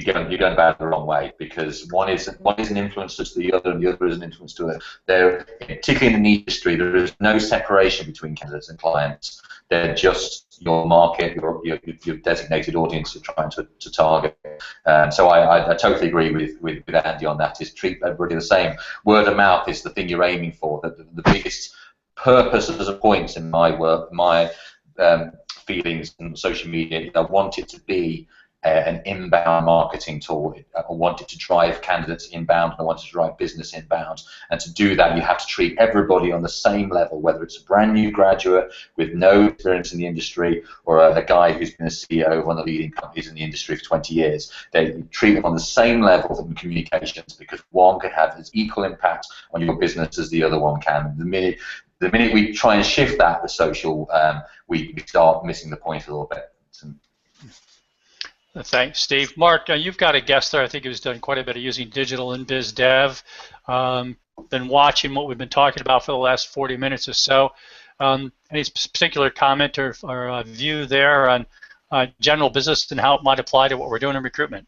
going about it the wrong way, because one is an influencer to the other, and the other is an influence to the other. Particularly in the industry, there is no separation between candidates and clients. They're just your market, your designated audience you're trying to target. So I totally agree with Andy on that. Is treat everybody the same. Word of mouth is the thing you're aiming for. The biggest purpose as a point in my work, my feelings on social media, I want it to be an inbound marketing tool. I want it to drive candidates inbound, and I want it to drive business inbound. And to do that, you have to treat everybody on the same level, whether it's a brand new graduate with no experience in the industry or a guy who's been a CEO of one of the leading companies in the industry for 20 years. They treat them on the same level in communications, because one can have as equal impact on your business as the other one can. The minute we try and shift that to social, we start missing the point a little bit. Thanks, Steve. Mark, you've got a guest there. I think who's done quite a bit of using digital in biz dev. Been watching what we've been talking about for the last 40 minutes or so. Any particular comment or view there on general business and how it might apply to what we're doing in recruitment?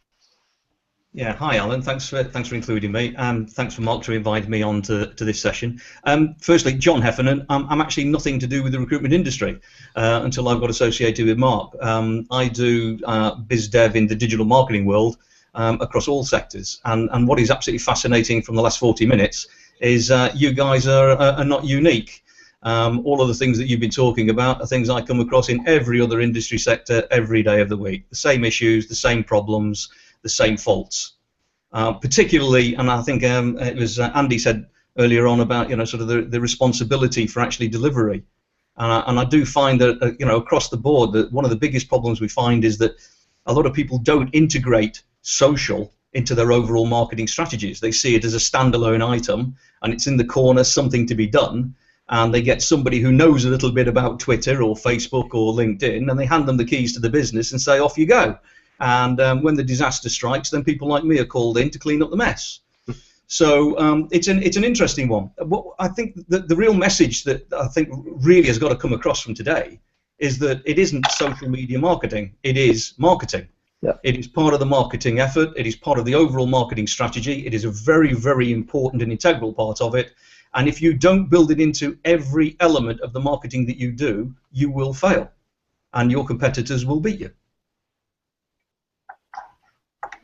Yeah, hi Alan. Thanks for including me. Thanks for Mark to invite me on to this session. Firstly, John Heffernan. I'm actually nothing to do with the recruitment industry until I've got associated with Mark. I do biz dev in the digital marketing world across all sectors. And what is absolutely fascinating from the last 40 minutes is you guys are not unique. All of the things that you've been talking about are things I come across in every other industry sector every day of the week. The same issues, the same problems, the same faults. Particularly, and I think it was Andy said earlier on about sort of the responsibility for actually delivery. And I do find that across the board that one of the biggest problems we find is that a lot of people don't integrate social into their overall marketing strategies. They see it as a standalone item, and it's in the corner, something to be done, and they get somebody who knows a little bit about Twitter or Facebook or LinkedIn, and they hand them the keys to the business and say, off you go. And when the disaster strikes, then people like me are called in to clean up the mess. So it's an interesting one. What I think the real message that I think really has got to come across from today is that it isn't social media marketing. It is marketing. Yeah. It is part of the marketing effort. It is part of the overall marketing strategy. It is a very, very important and integral part of it. And if you don't build it into every element of the marketing that you do, you will fail, and your competitors will beat you.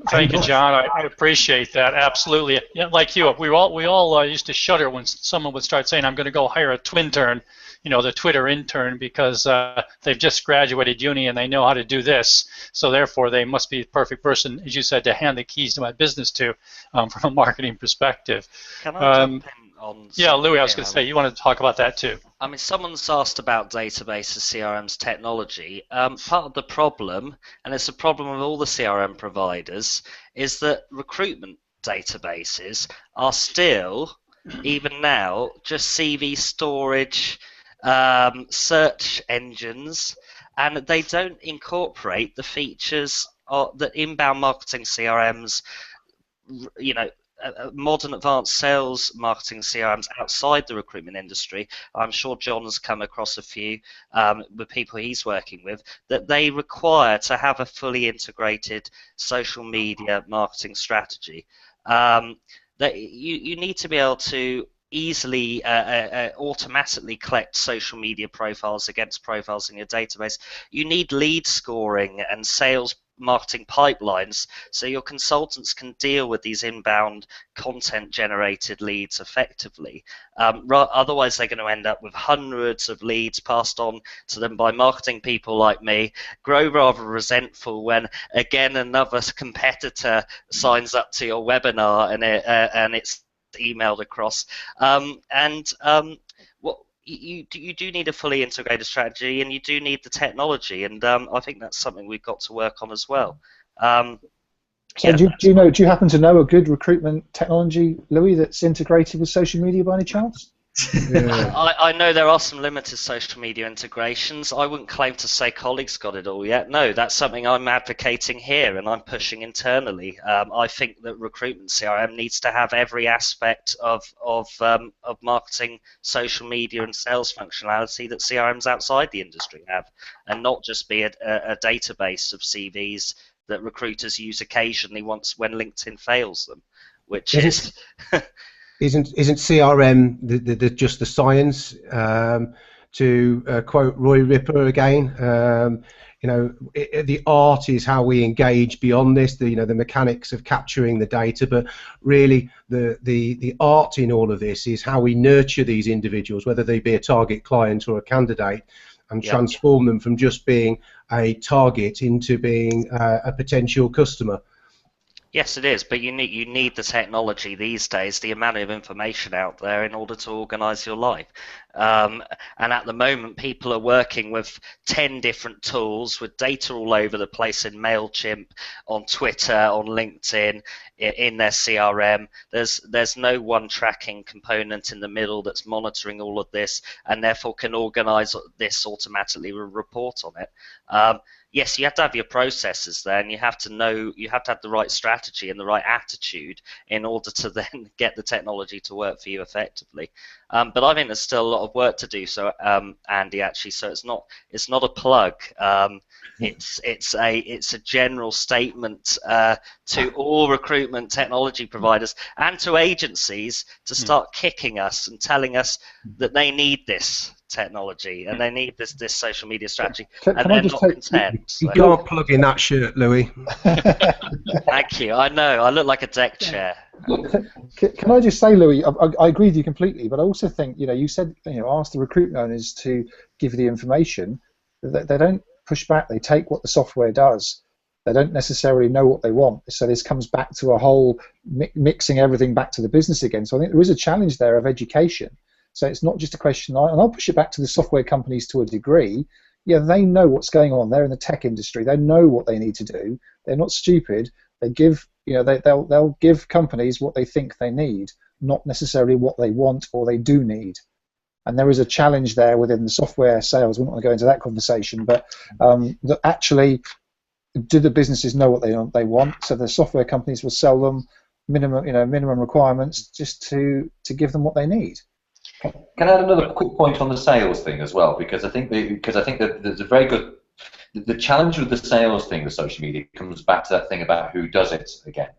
Thank you, John. I appreciate that. Absolutely. Yeah, like you, we all used to shudder when someone would start saying, "I'm going to go hire a twintern," the Twitter intern, because they've just graduated uni and they know how to do this. So therefore, they must be the perfect person, as you said, to hand the keys to my business to, from a marketing perspective. Can I jump in on? Yeah, Louis, I was going to say you wanted to talk about that too. I mean, someone's asked about databases, CRMs, technology. Part of the problem, and it's a problem with all the CRM providers, is that recruitment databases are still, even now, just CV storage, search engines, and they don't incorporate the features that inbound marketing CRMs, modern advanced sales marketing CRMs outside the recruitment industry. I'm sure John has come across a few with people he's working with, that they require to have a fully integrated social media marketing strategy. That you need to be able to easily automatically collect social media profiles against profiles in your database. You need lead scoring and sales marketing pipelines so your consultants can deal with these inbound content generated leads effectively. Otherwise they're going to end up with hundreds of leads passed on to them by marketing people like me, grow rather resentful when again another competitor signs up to your webinar and it's emailed across. You do need a fully integrated strategy, and you do need the technology, and I think that's something we've got to work on as well. So do you happen to know a good recruitment technology, Louis, that's integrated with social media by any chance? Yeah. I know there are some limited social media integrations. I wouldn't claim to say colleagues got it all yet. No, that's something I'm advocating here and I'm pushing internally. I think that recruitment CRM needs to have every aspect of marketing, social media and sales functionality that CRMs outside the industry have, and not just be a database of CVs that recruiters use occasionally when LinkedIn fails them, which is... Isn't CRM just the science? To quote Roy Ripper again, the art is how we engage beyond this. The mechanics of capturing the data, but really the art in all of this is how we nurture these individuals, whether they be a target client or a candidate, and transform them from just being a target into being a potential customer. Yes, it is, but you need the technology these days, the amount of information out there in order to organise your life. And at the moment, people are working with 10 different tools with data all over the place in MailChimp, on Twitter, on LinkedIn, in their CRM. There's no one tracking component in the middle that's monitoring all of this and therefore can organise this automatically with a report on it. Yes, you have to have your processes there, and you have to have the right strategy and the right attitude in order to then get the technology to work for you effectively. But I think there's still a lot of work to do. So, Andy, actually, so it's not a plug. It's a general statement to all recruitment technology providers and to agencies to start kicking us and telling us that they need this technology and they need this social media strategy, and they're not content. You can't plug in that shirt, Louis. Thank you. I know I look like a deck chair. Can I just say, Louis, I agree with you completely, but I also think you said ask the recruitment owners to give you the information. They don't push back. They take what the software does. They don't necessarily know what they want. So this comes back to a whole mixing everything back to the business again. So I think there is a challenge there of education. So it's not just a question, and I'll push it back to the software companies to a degree. Yeah, they know what's going on. They're in the tech industry. They know what they need to do. They're not stupid. They give, they'll give companies what they think they need, not necessarily what they want or they do need. And there is a challenge there within the software sales. We don't want to go into that conversation, but that actually, do the businesses know what they want? So the software companies will sell them minimum requirements, just to give them what they need. Can I add another quick point on the sales thing as well? Because I think that there's a very good. The challenge with the sales thing with social media comes back to that thing about who does it again.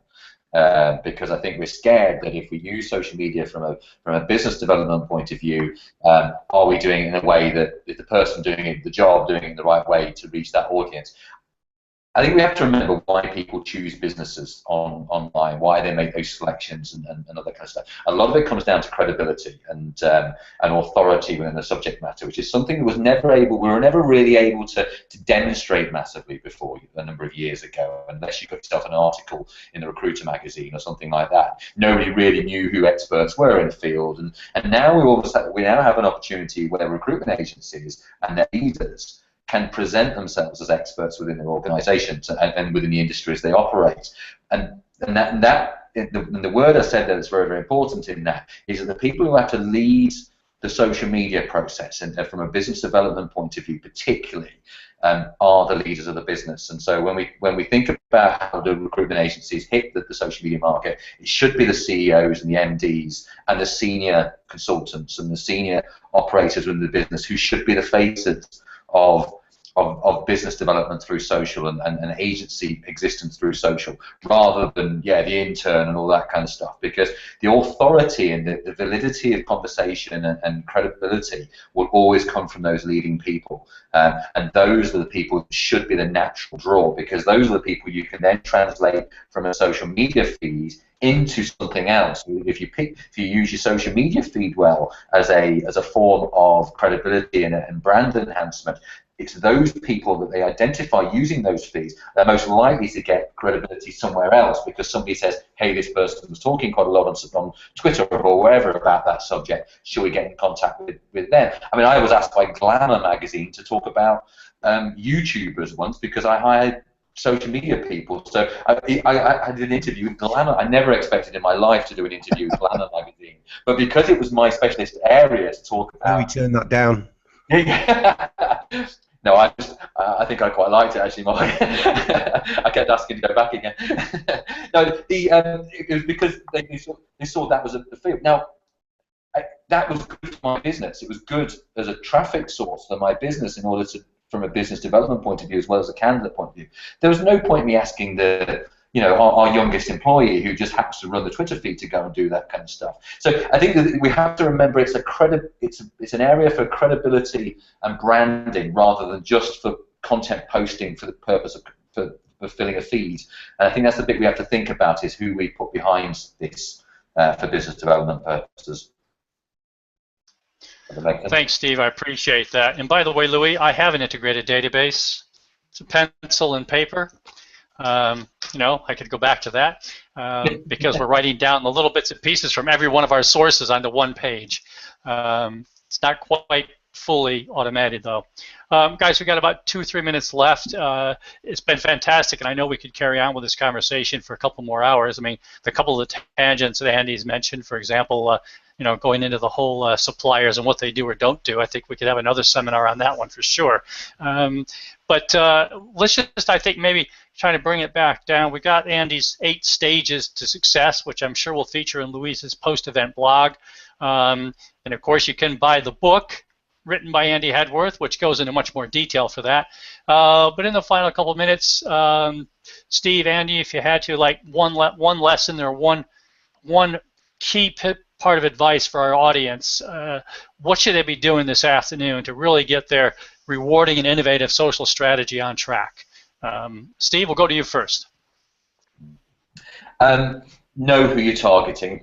Because I think we're scared that if we use social media from a business development point of view, are we doing it in a way that is the person doing it, the job, doing it in the right way to reach that audience? I think we have to remember why people choose businesses online, why they make those selections and all that kind of stuff. A lot of it comes down to credibility and authority within the subject matter, which is something we were never really able to demonstrate massively before a number of years ago, unless you put yourself an article in the Recruiter magazine or something like that. Nobody really knew who experts were in the field, and now we now have an opportunity where recruitment agencies and their leaders can present themselves as experts within their organisations and within the industries they operate. And the word I said that's very, very important in that is that the people who have to lead the social media process, and from a business development point of view particularly, are the leaders of the business. And so when we think about how the recruitment agencies hit the social media market, it should be the CEOs and the MDs and the senior consultants and the senior operators within the business who should be the faces of business development through social and agency existence through social, rather than the intern and all that kind of stuff, because the authority and the validity of conversation and credibility will always come from those leading people, and those are the people that should be the natural draw, because those are the people you can then translate from a social media feed into something else. If you use your social media feed well as a form of credibility and brand enhancement, it's those people that they identify using those feeds that are most likely to get credibility somewhere else, because somebody says, hey, this person was talking quite a lot on Twitter or wherever about that subject, should we get in contact with them? I mean, I was asked by Glamour magazine to talk about YouTubers once because I hired social media people. So I did an interview with Glamour. I never expected in my life to do an interview with Glamour magazine, but because it was my specialist area to talk about. We turned that down. No, I think I quite liked it actually, Mark. I kept asking to go back again. No, it was because they saw that was the field. Now, that was good for my business. It was good as a traffic source for my business in order to, from a business development point of view as well as a candidate point of view. There was no point in me asking our youngest employee who just happens to run the Twitter feed to go and do that kind of stuff. So I think that we have to remember it's an area for credibility and branding rather than just for content posting for the purpose of filling a feed. And I think that's the bit we have to think about, is who we put behind this for business development purposes. Thanks, Steve. I appreciate that. And by the way, Louis, I have an integrated database. It's a pencil and paper. I could go back to that because we're writing down the little bits and pieces from every one of our sources onto one page. It's not quite fully automated, though. Guys, we've got about 2 or 3 minutes left. It's been fantastic, and I know we could carry on with this conversation for a couple more hours. I mean, the couple of the tangents that Andy's mentioned, for example, going into the whole suppliers and what they do or don't do. I think we could have another seminar on that one for sure. But let's just, I think, maybe trying to bring it back down. We got Andy's 8 stages to success, which I'm sure will feature in Louise's post-event blog. And of course, you can buy the book written by Andy Hedworth, which goes into much more detail for that. But in the final couple of minutes, Steve, Andy, if you had to, like one lesson or one key part of advice for our audience, what should they be doing this afternoon to really get their rewarding and innovative social strategy on track? Steve, we'll go to you first. Know who you're targeting.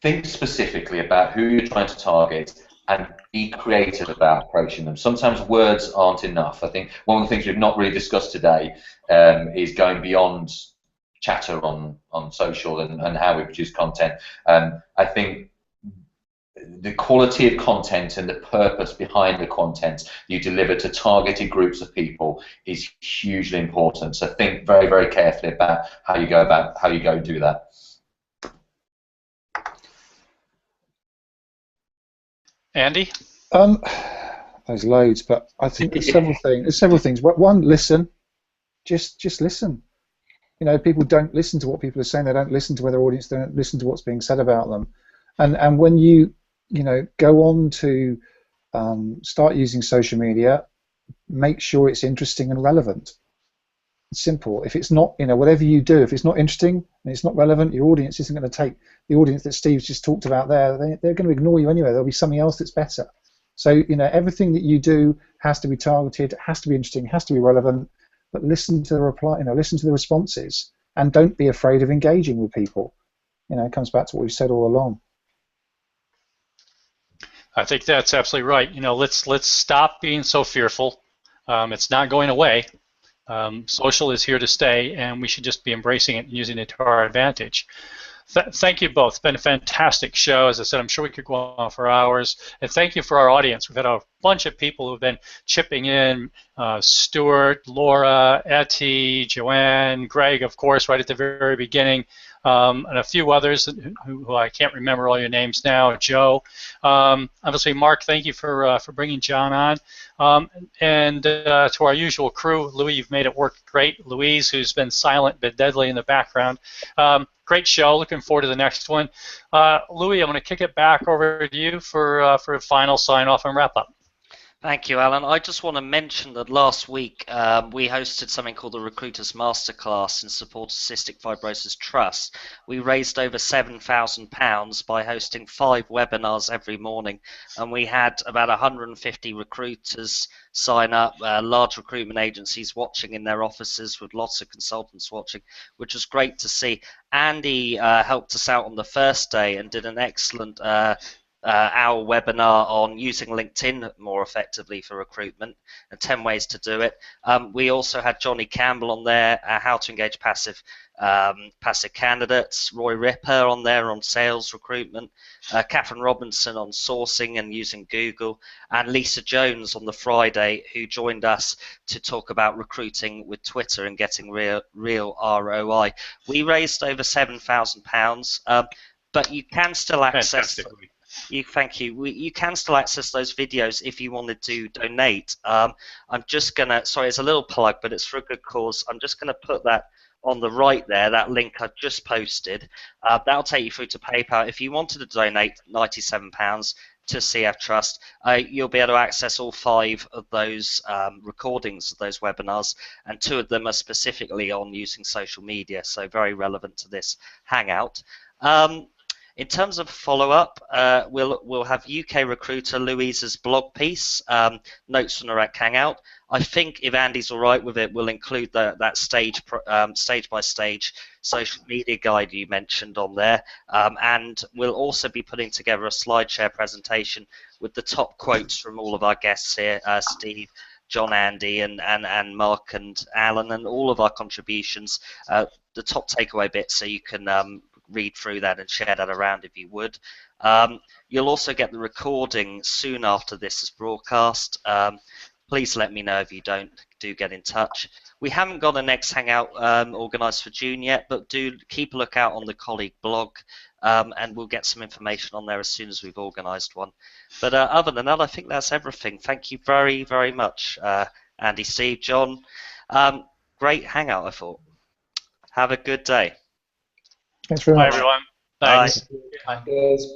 Think specifically about who you're trying to target and be creative about approaching them. Sometimes words aren't enough. I think one of the things we've not really discussed today is going beyond chatter on social and how we produce content. I think the quality of content and the purpose behind the content you deliver to targeted groups of people is hugely important. So think very, very carefully about how you go and do that. Andy? There's loads, but I think there's several things. One, listen. Just listen. people don't listen to what people are saying. They don't listen to their audience. They don't listen to what's being said about them. And when you go on to start using social media, make sure it's interesting and relevant. It's simple. If it's not, whatever you do, if it's not interesting and it's not relevant, your audience isn't going to take the audience that Steve's just talked about there. They're going to ignore you anyway. There'll be something else that's better. So, everything that you do has to be targeted, has to be interesting, has to be relevant, but listen to the reply, listen to the responses, and don't be afraid of engaging with people. It comes back to what we've said all along. I think that's absolutely right. Let's stop being so fearful. It's not going away. Social is here to stay, and we should just be embracing it and using it to our advantage. Thank you both. It's been a fantastic show. As I said, I'm sure we could go on for hours. And thank you for our audience. We've had a bunch of people who've been chipping in. Stuart, Laura, Etty, Joanne, Greg, of course, right at the very beginning, and a few others who I can't remember all your names now. Joe. Obviously, Mark, thank you for bringing John on. And to our usual crew, Louis, you've made it work great. Louise, who's been silent but deadly in the background. Great show. Looking forward to the next one. Louis, I'm going to kick it back over to you for a final sign-off and wrap-up. Thank you, Alan. I just want to mention that last week we hosted something called the Recruiters Masterclass in support of Cystic Fibrosis Trust. We raised over £7,000 by hosting 5 webinars every morning, and we had about 150 recruiters sign up, large recruitment agencies watching in their offices with lots of consultants watching, which was great to see. Andy helped us out on the first day and did an excellent our webinar on using LinkedIn more effectively for recruitment and 10 ways to do it. We also had Johnny Campbell on there, how to engage passive candidates, Roy Ripper on there on sales recruitment, Catherine Robinson on sourcing and using Google, and Lisa Jones on the Friday, who joined us to talk about recruiting with Twitter and getting real ROI. We raised over £7,000, but you can still access. Thank you. You can still access those videos if you wanted to donate. I'm just going to, sorry, it's a little plug, but it's for a good cause. I'm just going to put that on the right there, that link I just posted. That'll take you through to PayPal. If you wanted to donate £97 to CF Trust, you'll be able to access all 5 of those recordings of those webinars, and 2 of them are specifically on using social media, so very relevant to this Hangout. In terms of follow-up, we'll have UK recruiter Louise's blog piece, notes from the Rec Hangout. I think if Andy's all right with it, we'll include that stage-by-stage social media guide you mentioned on there, and we'll also be putting together a SlideShare presentation with the top quotes from all of our guests here, Steve, John, Andy, and Mark and Alan, and all of our contributions, the top takeaway bits, so you can read through that and share that around if you would. You'll also get the recording soon after this is broadcast. Please let me know if you do get in touch. We haven't got a next Hangout organised for June yet, but do keep a lookout on the colleague blog, and we'll get some information on there as soon as we've organised one. But other than that, I think that's everything. Thank you very, very much, Andy, Steve, John. Great Hangout, I thought. Have a good day. Thanks very much. Bye, everyone. Bye. Thanks. Bye. Cheers.